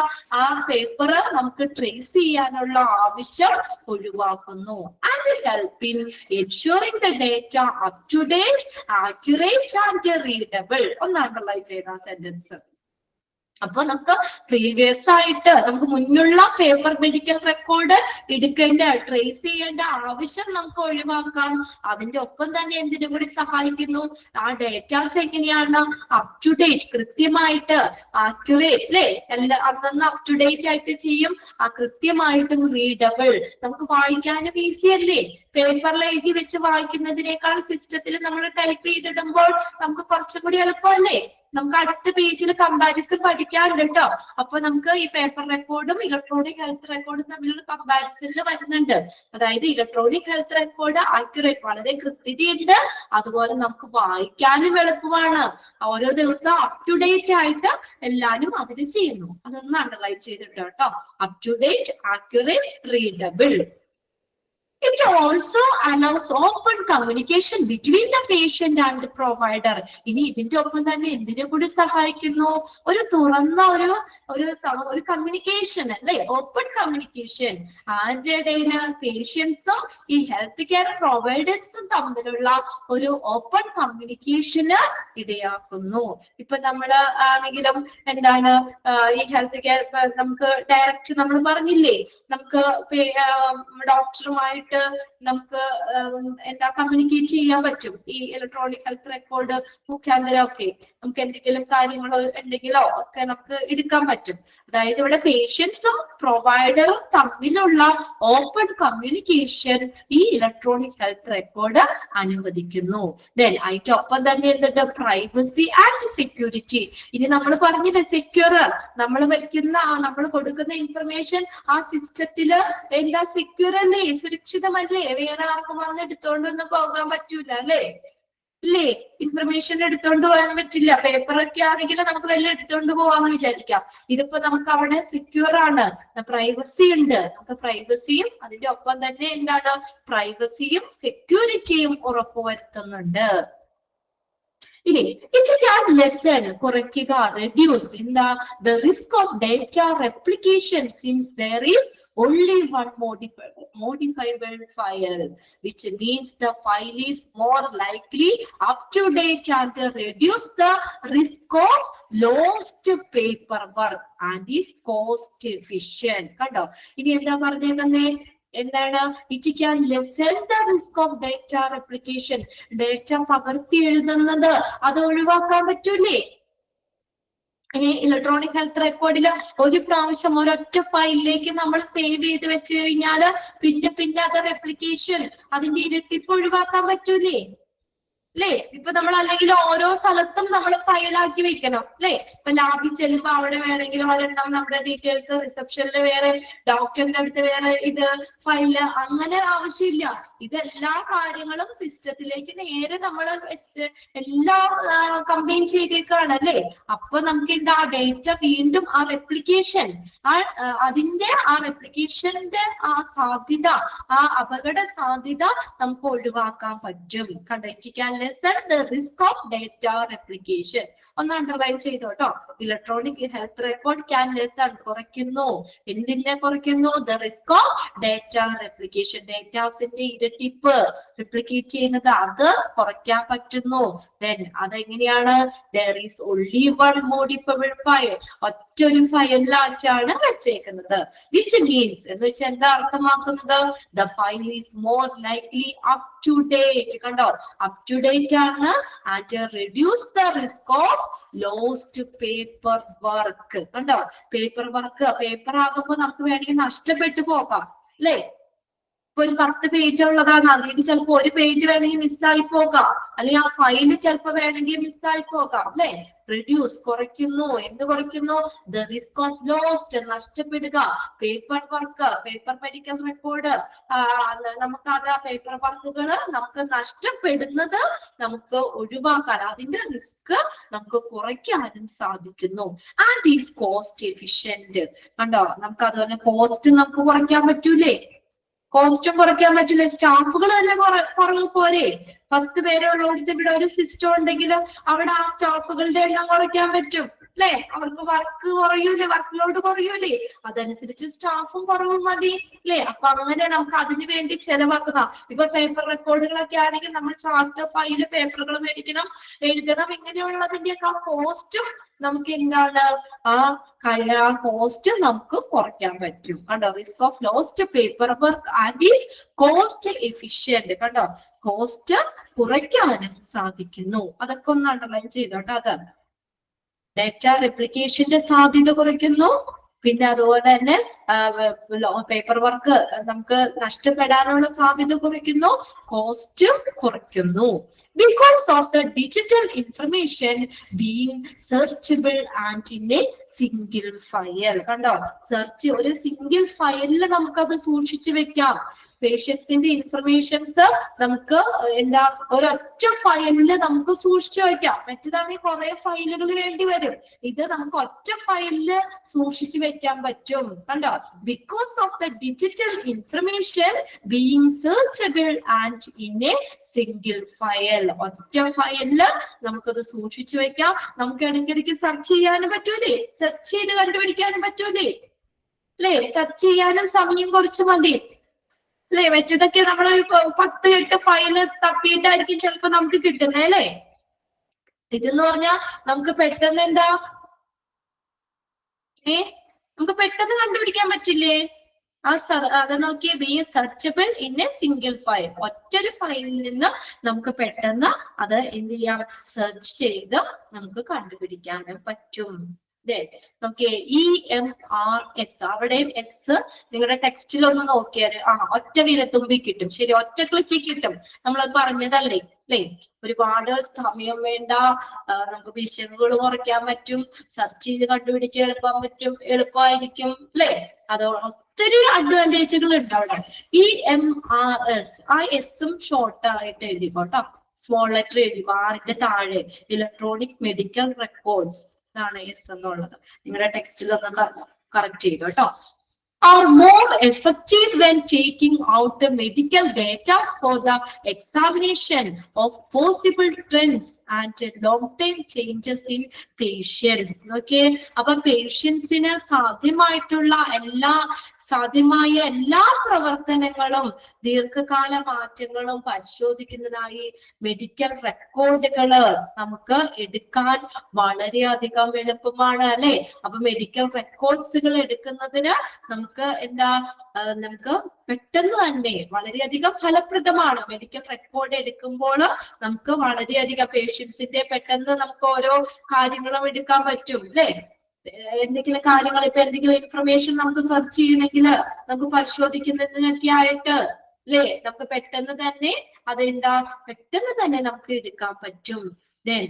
ആ പേപ്പർ നമുക്ക് ട്രേസ് ചെയ്യാനുള്ള ആവശ്യം ഒഴിവാക്കുന്നു. And help in ensuring the data up to date, accurate and readable. ഒന്ന് അണ്ടർലൈൻ ചെയ്ത സെന്റൻസ്. അപ്പൊ നമുക്ക് പ്രീവിയസ് ആയിട്ട് നമുക്ക് മുന്നുള്ള പേപ്പർ മെഡിക്കൽ റെക്കോർഡ് എടുക്കേണ്ട, ട്രേസ് ചെയ്യേണ്ട ആവശ്യം നമുക്ക് ഒഴിവാക്കാം. അതിന്റെ ഒപ്പം തന്നെ എന്തിനു കൂടി സഹായിക്കുന്നു, ആ ഡേറ്റാസ് എങ്ങനെയാണ് അപ് ടു ഡേറ്റ്, കൃത്യമായിട്ട്, ആക്യുറേറ്റ് അല്ലെ, എല്ലാ അന്നന്ന് അപ് ടു ഡേറ്റ് ആയിട്ട് ചെയ്യും, ആ കൃത്യമായിട്ടും റീഡബിൾ, നമുക്ക് വായിക്കാനും ഈസി അല്ലേ. പേപ്പറിൽ എഴുതി വെച്ച് വായിക്കുന്നതിനേക്കാൾ സിസ്റ്റത്തിൽ നമ്മൾ ടൈപ്പ് ചെയ്തിടുമ്പോൾ നമുക്ക് കുറച്ചുകൂടി എളുപ്പമല്ലേ. നമുക്ക് അടുത്ത പേജിൽ കമ്പാരിസൺ പഠിക്കാറുണ്ട് കേട്ടോ. അപ്പൊ നമുക്ക് ഈ പേപ്പർ റെക്കോർഡും ഇലക്ട്രോണിക് ഹെൽത്ത് റെക്കോർഡും തമ്മിലുള്ള കമ്പാരിസണിൽ വരുന്നുണ്ട്. അതായത് ഇലക്ട്രോണിക് ഹെൽത്ത് റെക്കോർഡ് ആക്യുറേറ്റ്, വളരെ കൃത്യതയുണ്ട്, അതുപോലെ നമുക്ക് വായിക്കാനും എളുപ്പമാണ്. ഓരോ ദിവസം അപ് ടു ഡേറ്റ് ആയിട്ട് എല്ലാരും അതിന് ചെയ്യുന്നു. അതൊന്ന് അണ്ടർലൈൻ ചെയ്തിട്ട് കേട്ടോ. Up to date, accurate, readable. It also allows open communication between the patient and the provider. ഇനി ഇതിന്റെ ഒപ്പം തന്നെ എന്തിനെ കൂടി സഹായിക്കുന്നു, ഒരു തുറന്ന ഒരു കമ്മ്യൂണിക്കേഷൻ അല്ലെ, ഓപ്പൺ കമ്മ്യൂണിക്കേഷൻ. ആരുടെ ഇടയില്, പേഷ്യൻസും ഈ ഹെൽത്ത് കെയർ പ്രൊവൈഡേഴ്സും തമ്മിലുള്ള ഒരു ഓപ്പൺ കമ്മ്യൂണിക്കേഷന് ഇടയാക്കുന്നു. ഇപ്പൊ നമ്മള് ആണെങ്കിലും എന്താണ്, ഈ ഹെൽത്ത് കെയർ നമുക്ക് ഡയറക്റ്റ് നമ്മൾ പറഞ്ഞില്ലേ, നമുക്ക് ഡോക്ടറുമായിട്ട് നമുക്ക് എന്താ കമ്മ്യൂണിക്കേറ്റ് ചെയ്യാൻ പറ്റും ഈ ഇലക്ട്രോണിക് ഹെൽത്ത് റെക്കോർഡ് മുഖാന്തരം ഒക്കെ. നമുക്ക് എന്തെങ്കിലും കാര്യങ്ങളോ എന്തെങ്കിലോ ഒക്കെ നമുക്ക് എടുക്കാൻ പറ്റും. അതായത് ഇവിടെ പേഷ്യൻസും പ്രൊവൈഡറും തമ്മിലുള്ള ഓപ്പൺ കമ്മ്യൂണിക്കേഷൻ ഈ ഇലക്ട്രോണിക് ഹെൽത്ത് റെക്കോർഡ് അനുവദിക്കുന്നു. ദെൻ അതിനൊപ്പം തന്നെ എന്തുണ്ട്, പ്രൈവസി ആൻഡ് സെക്യൂരിറ്റി. ഇനി നമ്മൾ പറഞ്ഞില്ലേ സെക്യൂർ, നമ്മൾ വെക്കുന്ന നമ്മൾ കൊടുക്കുന്ന ഇൻഫർമേഷൻ ആ സിസ്റ്റത്തില് എന്താ സെക്യൂർ അല്ലേ, സുരക്ഷിതമല്ലേ, വേറെ ആർക്കും വന്ന് എടുത്തോണ്ടൊന്നും പോകാൻ പറ്റൂല അല്ലേ. അല്ലേ, ഇൻഫർമേഷൻ എടുത്തോണ്ട് പോകാൻ പറ്റില്ല. പേപ്പറൊക്കെ ആണെങ്കിൽ നമുക്ക് വല്ല എടുത്തോണ്ട് പോവാന്ന് വിചാരിക്കാം. ഇതിപ്പോ നമുക്ക് അവിടെ സെക്യൂർ ആണ്, പ്രൈവസി ഉണ്ട്. നമുക്ക് പ്രൈവസിയും അതിന്റെ ഒപ്പം തന്നെ എന്താണ്, പ്രൈവസിയും സെക്യൂരിറ്റിയും ഉറപ്പുവരുത്തുന്നുണ്ട്. ഇനി it can lessen, കുറയ്ക്കുക, reduce എന്താ, the risk of data replication, since there is only one modifiable file, which means the file is more likely up to date and reduce the risk of lost paperwork and is cost efficient. കണ്ടോ, ഇനി എന്താ പറഞ്ഞേ, എന്താണ്, it can lesson the risk of data replication. Data പകർത്തി എഴുതുന്നത് അത് ഒഴിവാക്കാൻ പറ്റൂലേ. ഈ ഇലക്ട്രോണിക് ഹെൽത്ത് റെക്കോർഡില് ഒരു പ്രാവശ്യം ഒരൊറ്റ ഫയലിലേക്ക് നമ്മൾ സേവ് ചെയ്ത് വെച്ച് കഴിഞ്ഞാല് പിന്നെ അത് റെപ്ലിക്കേഷൻ, അതിന്റെ ഇരട്ടിപ്പ് ഒഴിവാക്കാൻ പറ്റൂലേ. അല്ലേ, ഇപ്പൊ നമ്മൾ അല്ലെങ്കിൽ ഓരോ സ്ഥലത്തും നമ്മൾ ഫയലാക്കി വെക്കണം അല്ലേ. ഇപ്പൊ ലാബിൽ ചെല്ലുമ്പോ അവിടെ വേണമെങ്കിൽ ഒരെണ്ണം നമ്മുടെ ഡീറ്റെയിൽസ്, റിസപ്ഷനിൽ വേറെ, ഡോക്ടറിന്റെ അടുത്ത് വേറെ ഇത് ഫയല്, അങ്ങനെ ആവശ്യമില്ല. ഇതെല്ലാ കാര്യങ്ങളും സിസ്റ്റത്തിലേക്ക് നേരെ നമ്മൾ എല്ലാം കമ്പൈൻ ചെയ്തേക്കാണ് അല്ലേ. അപ്പൊ നമുക്ക് എന്താ, ഡേറ്റ വീണ്ടും ആ റെപ്ലിക്കേഷൻ, അതിന്റെ ആ റെപ്ലിക്കേഷന്റെ ആ സാധ്യത, ആ അപകട സാധ്യത നമുക്ക് ഒഴിവാക്കാൻ പറ്റും. കണ്ടെത്തിക്കാൻ the risk of data replication. ഒന്ന് അണ്ടർലൈൻ ചെയ്തോട്ടോ. Electronic health record can lesson, കുറയ്ക്കുന്നു. എന്തിനെ കുറയ്ക്കുന്നു, the risk of data replication. ഡേറ്റാസിന്റെ ഇരട്ടിപ്പ് റിപ്ലിക്കേറ്റ് ചെയ്യുന്നത് അത് കുറയ്ക്കാൻ പറ്റുന്നു. Then അതെങ്ങനെയാണ്, there is only one modifiable file, ഒറ്റൊരു ഫയലിലാക്കിയാണ് വെച്ചേക്കുന്നത്. which means എന്ന് വെച്ചാൽ എന്താ അർത്ഥമാക്കുന്നത്, the file is more likely up to date. കണ്ടോ, up to date ആണ്, and reduce the risk of lost paper work. കണ്ടോ, പേപ്പർ വർക്ക്, പേപ്പർ ആകുമ്പോൾ നമുക്ക് വേണമെങ്കിൽ നഷ്ടപ്പെട്ടു പോകാം അല്ലേ. ഇപ്പൊ ഒരു 10 പേജ് ഉള്ളതാണ്, അതിൽ ചിലപ്പോ ഒരു പേജ് വേണമെങ്കിൽ മിസ്സായി പോകാം, അല്ലെങ്കിൽ ആ ഫയല് ചിലപ്പോ വേണമെങ്കിൽ മിസ്സായി പോകാം അല്ലെ. റിഡ്യൂസ് കുറയ്ക്കുന്നു, എന്ത് കുറയ്ക്കുന്നു? ദ റിസ്ക് ഓഫ് ലോസ്റ്റ് നഷ്ടപ്പെടുക, paper work, paper medical record നമുക്ക് അത് പേപ്പർ വർക്കുകള് നമുക്ക് നഷ്ടപ്പെടുന്നത് നമുക്ക് ഒഴിവാക്കാൻ, അതിന്റെ റിസ്ക് നമുക്ക് കുറയ്ക്കാനും സാധിക്കുന്നു. And is cost efficient. കണ്ടോ, നമുക്ക് അതുപോലെ കോസ്റ്റ് നമുക്ക് കുറയ്ക്കാൻ പറ്റൂലേ? കോസ്റ്റും കുറയ്ക്കാൻ പറ്റില്ല, സ്റ്റാഫുകൾ തന്നെ കുറവ് പോരെ? 10 പേരെ ഉള്ളോടത്ത് ഇവിടെ ഒരു സിസ്റ്റം ഉണ്ടെങ്കിൽ അവിടെ ആ സ്റ്റാഫുകളുടെ എണ്ണം കുറയ്ക്കാൻ പറ്റും അല്ലെ? അവർക്ക് വർക്ക് കുറയൂലേ, വർക്ക് ലോഡ് കുറയൂലേ? അതനുസരിച്ച് സ്റ്റാഫും കുറവ് മതി അല്ലെ? അപ്പൊ അങ്ങനെ നമുക്ക് അതിനു വേണ്ടി ചെലവാക്കുന്ന, ഇപ്പൊ പേപ്പർ റെക്കോർഡുകളൊക്കെ ആണെങ്കിൽ നമ്മൾ ചാർട്ട് ഫയല് പേപ്പറുകൾ മേടിക്കണം, എഴുതണം, ഇങ്ങനെയുള്ളതിന്റെയൊക്കെ ആ കോസ്റ്റും നമുക്ക് എന്താണ്, ആ കോസ്റ്റ് നമുക്ക് കുറയ്ക്കാൻ പറ്റും. കണ്ടോ, risk of lost paper work and is cost efficient. കണ്ടോ, കോസ്റ്റ് കുറയ്ക്കാനും സാധിക്കുന്നു. അതൊക്കെ ഒന്ന് അണ്ടർലൈൻ ചെയ്തോട്ടെ. അതാണ് ഡാറ്റ റെപ്ലിക്കേഷന്റെ സാധ്യത കുറയ്ക്കുന്നു, പിന്നെ അതുപോലെ തന്നെ പേപ്പർ വർക്ക് നമുക്ക് നഷ്ടപ്പെടാനുള്ള സാധ്യത കുറയ്ക്കുന്നു, കോസ്റ്റ് കുറയ്ക്കുന്നു. Because of the digital information being searchable and in A single file. കണ്ടോ, ഒരു സിംഗിൾ ഫയലിൽ നമുക്കത് സൂക്ഷിച്ചു വെക്കാം. പേഷ്യൻസിന്റെ ഇൻഫർമേഷൻസ് നമുക്ക് എന്താ ഒരൊറ്റ ഫയലില് നമുക്ക് സൂക്ഷിച്ചു വെക്കാം. മറ്റേതാണെങ്കിൽ കുറെ ഫയലുകൾ വേണ്ടി വരും, ഇത് നമുക്ക് ഒറ്റ ഫയലില് സൂക്ഷിച്ചു വെക്കാൻ പറ്റും. കണ്ടോ, because of the digital information being searchable and in A single file. ഒറ്റ ഫയലില് നമുക്കത് സൂക്ഷിച്ചു വെക്കാം. നമുക്ക് ഇടയ്ക്കിടയ്ക്ക് സെർച്ച് ചെയ്യാനും പറ്റൂലേ, സെർച്ച് ചെയ്ത് കണ്ടുപിടിക്കാനും പറ്റൂലേ അല്ലെ? സെർച്ച് ചെയ്യാനും സമയം കുറച്ച് മതി അല്ലെ? മറ്റേതൊക്കെ നമ്മൾ 10-8 ഫയല് തപ്പിയിട്ടായിരിക്കും ചിലപ്പോ നമുക്ക് കിട്ടുന്നത് അല്ലെ? ഇതെന്ന് പറഞ്ഞാൽ നമുക്ക് പെട്ടെന്ന് എന്താ നമുക്ക് പെട്ടെന്ന് കണ്ടുപിടിക്കാൻ പറ്റില്ലേ? അത് നോക്കിയേ, B searchable in A single file. ഒറ്റൊരു ഫയലിൽ നിന്ന് നമുക്ക് പെട്ടെന്ന് അത് എന്ത് ചെയ്യാം, സെർച്ച് ചെയ്ത് നമുക്ക് കണ്ടുപിടിക്കാനും പറ്റും. നോക്കിയേ, EMRS, അവിടെയും എസ് നിങ്ങളുടെ ടെക്സ്റ്റിൽ ഒന്ന് നോക്കിയാൽ ഒറ്റ വിരത്തുമ്പി കിട്ടും. ശരി, ഒറ്റ ക്ലിക്കിൽ കിട്ടും. നമ്മളത് പറഞ്ഞതല്ലേ അല്ലേ? ഒരുപാട് സമയം വേണ്ട, നമുക്ക് വിഷയങ്ങൾ കുറയ്ക്കാൻ പറ്റും, സെർച്ച് ചെയ്ത് കണ്ടുപിടിക്കാൻ എളുപ്പമായിരിക്കും അല്ലെ? അത് ഒത്തിരി അഡ്വാൻറ്റേജുകൾ ഉണ്ട് അവിടെ. EMRS, ആ എസും ഷോർട്ട് ആയിട്ട് എഴുതിക്കോട്ടോ, സ്മോൾ ലെറ്റർ എഴുതിക്കോ, ആറിന്റെ താഴെ ഇലക്ട്രോണിക് മെഡിക്കൽ റെക്കോർഡ്സ് ആണ് എസ് എന്നുള്ളത്. നിങ്ങളുടെ ടെക്സ്റ്റിൽ ഒന്ന് കറക്റ്റ് ചെയ്യുക കേട്ടോ. Are more effective when taking out the medical data for the examination of possible trends and long-term changes in patients. Okay, അപ്പൊ പേഷ്യൻസിന് സാധ്യമായ എല്ലാ പ്രവർത്തനങ്ങളും ദീർഘകാല മാറ്റങ്ങളും പരിശോധിക്കുന്നതിനായി മെഡിക്കൽ റെക്കോർഡുകള് നമുക്ക് എടുക്കാൻ വളരെയധികം എളുപ്പമാണ് അല്ലെ? അപ്പൊ മെഡിക്കൽ റെക്കോർഡ്സുകൾ എടുക്കുന്നതിന് നമുക്ക് നമുക്ക് പെട്ടെന്ന് തന്നെ വളരെയധികം ഫലപ്രദമാണ്. മെഡിക്കൽ റെക്കോർഡ് എടുക്കുമ്പോൾ നമുക്ക് വളരെയധികം പേഷ്യൻസിന്റെ പെട്ടെന്ന് നമുക്ക് ഓരോ കാര്യങ്ങളും എടുക്കാൻ പറ്റും അല്ലെ? എന്തെങ്കിലും കാര്യങ്ങൾ, ഇപ്പൊ എന്തെങ്കിലും ഇൻഫർമേഷൻ നമുക്ക് സെർച്ച് ചെയ്യണമെങ്കിൽ നമുക്ക് പരിശോധിക്കുന്നതിനൊക്കെ ആയിട്ട് അല്ലെ, നമുക്ക് പെട്ടെന്ന് തന്നെ നമുക്ക് എടുക്കാൻ പറ്റും. Then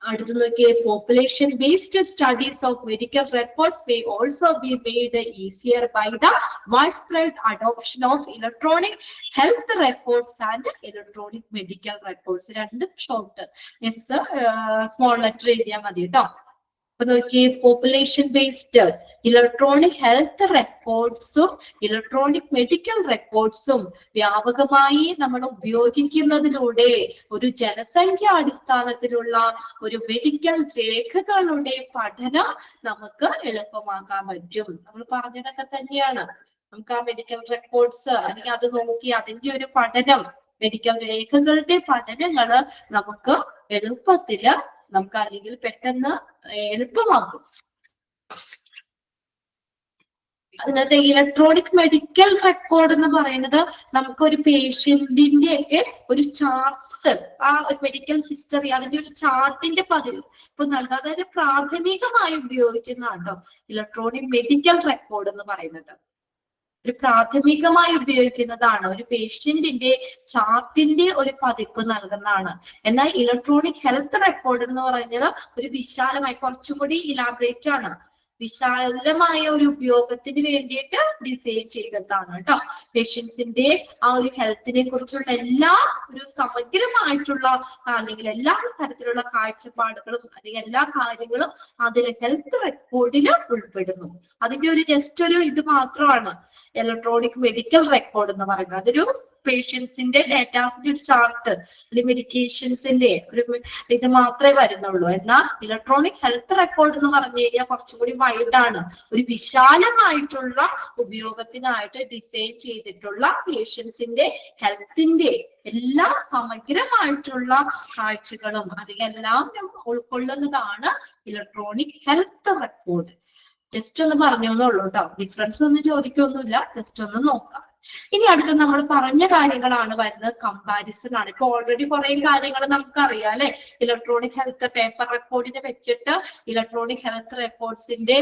അടുത്ത് നോക്കിയേ, population based studies of medical records may also be made easier by the widespread adoption of electronic health records and electronic medical records. രണ്ടും ഷോർട്ട് സ്മോൾ ലെറ്റർ എഴുതിയാൽ മതി കേട്ടോ. അപ്പൊ നോക്കിയേ, പോപ്പുലേഷൻ ബേസ്ഡ് ഇലക്ട്രോണിക് ഹെൽത്ത് റെക്കോർഡ്സും ഇലക്ട്രോണിക് മെഡിക്കൽ റെക്കോർഡ്സും വ്യാപകമായി നമ്മൾ ഉപയോഗിക്കുന്നതിലൂടെ ഒരു ജനസംഖ്യ അടിസ്ഥാനത്തിലുള്ള ഒരു മെഡിക്കൽ രേഖകളുടെ പഠനം നമുക്ക് എളുപ്പമാക്കാൻ പറ്റും. നമ്മൾ പറഞ്ഞതൊക്കെ തന്നെയാണ്. നമുക്ക് ആ മെഡിക്കൽ റെക്കോർഡ്സ് അല്ലെങ്കിൽ അത് നോക്കി അതിന്റെ ഒരു പഠനം, മെഡിക്കൽ രേഖകളുടെ പഠനങ്ങള് നമുക്ക് എളുപ്പത്തില് അല്ലെങ്കിൽ പെട്ടെന്ന് എളുപ്പമാക്കും. അതിനകത്ത് ഇലക്ട്രോണിക് മെഡിക്കൽ റെക്കോർഡ് എന്ന് പറയുന്നത് നമുക്ക് ഒരു പേഷ്യന്റിന്റെ ഒക്കെ ഒരു ചാർട്ട്, ആ ഒരു മെഡിക്കൽ ഹിസ്റ്ററി, അതിന്റെ ഒരു ചാർട്ടിന്റെ ഇപ്പൊ അതായത് പ്രാഥമികമായി ഉപയോഗിക്കുന്നതാണ് ഇലക്ട്രോണിക് മെഡിക്കൽ റെക്കോർഡ് എന്ന് പറയുന്നത്. ഒരു പ്രാഥമികമായി ഉപയോഗിക്കുന്നതാണ്, ഒരു പേഷ്യന്റിന്റെ ചാർട്ടിന്റെ ഒരു പതിപ്പ് നൽകുന്നതാണ്. എന്നാൽ ഇലക്ട്രോണിക് ഹെൽത്ത് റെക്കോർഡ് എന്ന് പറയുന്നത് ഒരു വിശാലമായി കുറച്ചും കൂടി ഇലാബറേറ്റ് ആണ്, വിശാലമായ ഒരു ഉപയോഗത്തിന് വേണ്ടിയിട്ട് ഡിസൈൻ ചെയ്തതാണ് കേട്ടോ. പേഷ്യൻസിന്റെ ആ ഒരു ഹെൽത്തിനെ കുറിച്ചുള്ള എല്ലാ ഒരു സമഗ്രമായിട്ടുള്ള അല്ലെങ്കിൽ എല്ലാ തരത്തിലുള്ള കാഴ്ചപ്പാടുകളും അല്ലെങ്കിൽ എല്ലാ കാര്യങ്ങളും അതിൽ ഹെൽത്ത് റെക്കോർഡിൽ ഉൾപ്പെടുന്നു. അതിന്റെ ഒരു ജസ്റ്റ് ഒരു ഇത് മാത്രമാണ് ഇലക്ട്രോണിക് മെഡിക്കൽ റെക്കോർഡ് എന്ന് പറയുന്നത്. അതൊരു പേഷ്യൻസിന്റെ ഡേറ്റാസിന്റെ ഒരു ചാർട്ട് അല്ലെങ്കിൽ മെഡിക്കേഷൻസിന്റെ ഒരു ഇത് മാത്രമേ വരുന്നുള്ളൂ. എന്നാൽ ഇലക്ട്രോണിക് ഹെൽത്ത് റെക്കോർഡ് എന്ന് പറഞ്ഞു കഴിഞ്ഞാൽ കുറച്ചും കൂടി വൈഡാണ്, ഒരു വിശാലമായിട്ടുള്ള ഉപയോഗത്തിനായിട്ട് ഡിസൈൻ ചെയ്തിട്ടുള്ള പേഷ്യൻസിന്റെ ഹെൽത്തിന്റെ എല്ലാ സമഗ്രമായിട്ടുള്ള കാഴ്ചകളും അല്ലെങ്കിൽ എല്ലാം ഉൾക്കൊള്ളുന്നതാണ് ഇലക്ട്രോണിക് ഹെൽത്ത് റെക്കോർഡ്. ജസ്റ്റ് ഒന്ന് പറഞ്ഞു എന്നുള്ളൂ കേട്ടോ, ഡിഫറൻസ് ഒന്നും ചോദിക്കൊന്നുമില്ല, ജസ്റ്റ് ഒന്ന് നോക്കാം. ഇനി അടുത്ത് നമ്മൾ പറഞ്ഞ കാര്യങ്ങളാണ് വരുന്നത്, കമ്പാരിസൺ ആണ്. ഇപ്പൊ ഓൾറെഡി കുറെ കാര്യങ്ങൾ നമുക്കറിയാം അല്ലെ, ഇലക്ട്രോണിക് ഹെൽത്ത് പേപ്പർ റെക്കോർഡിനെ വെച്ചിട്ട് ഇലക്ട്രോണിക് ഹെൽത്ത് റെക്കോർഡ്സിന്റെ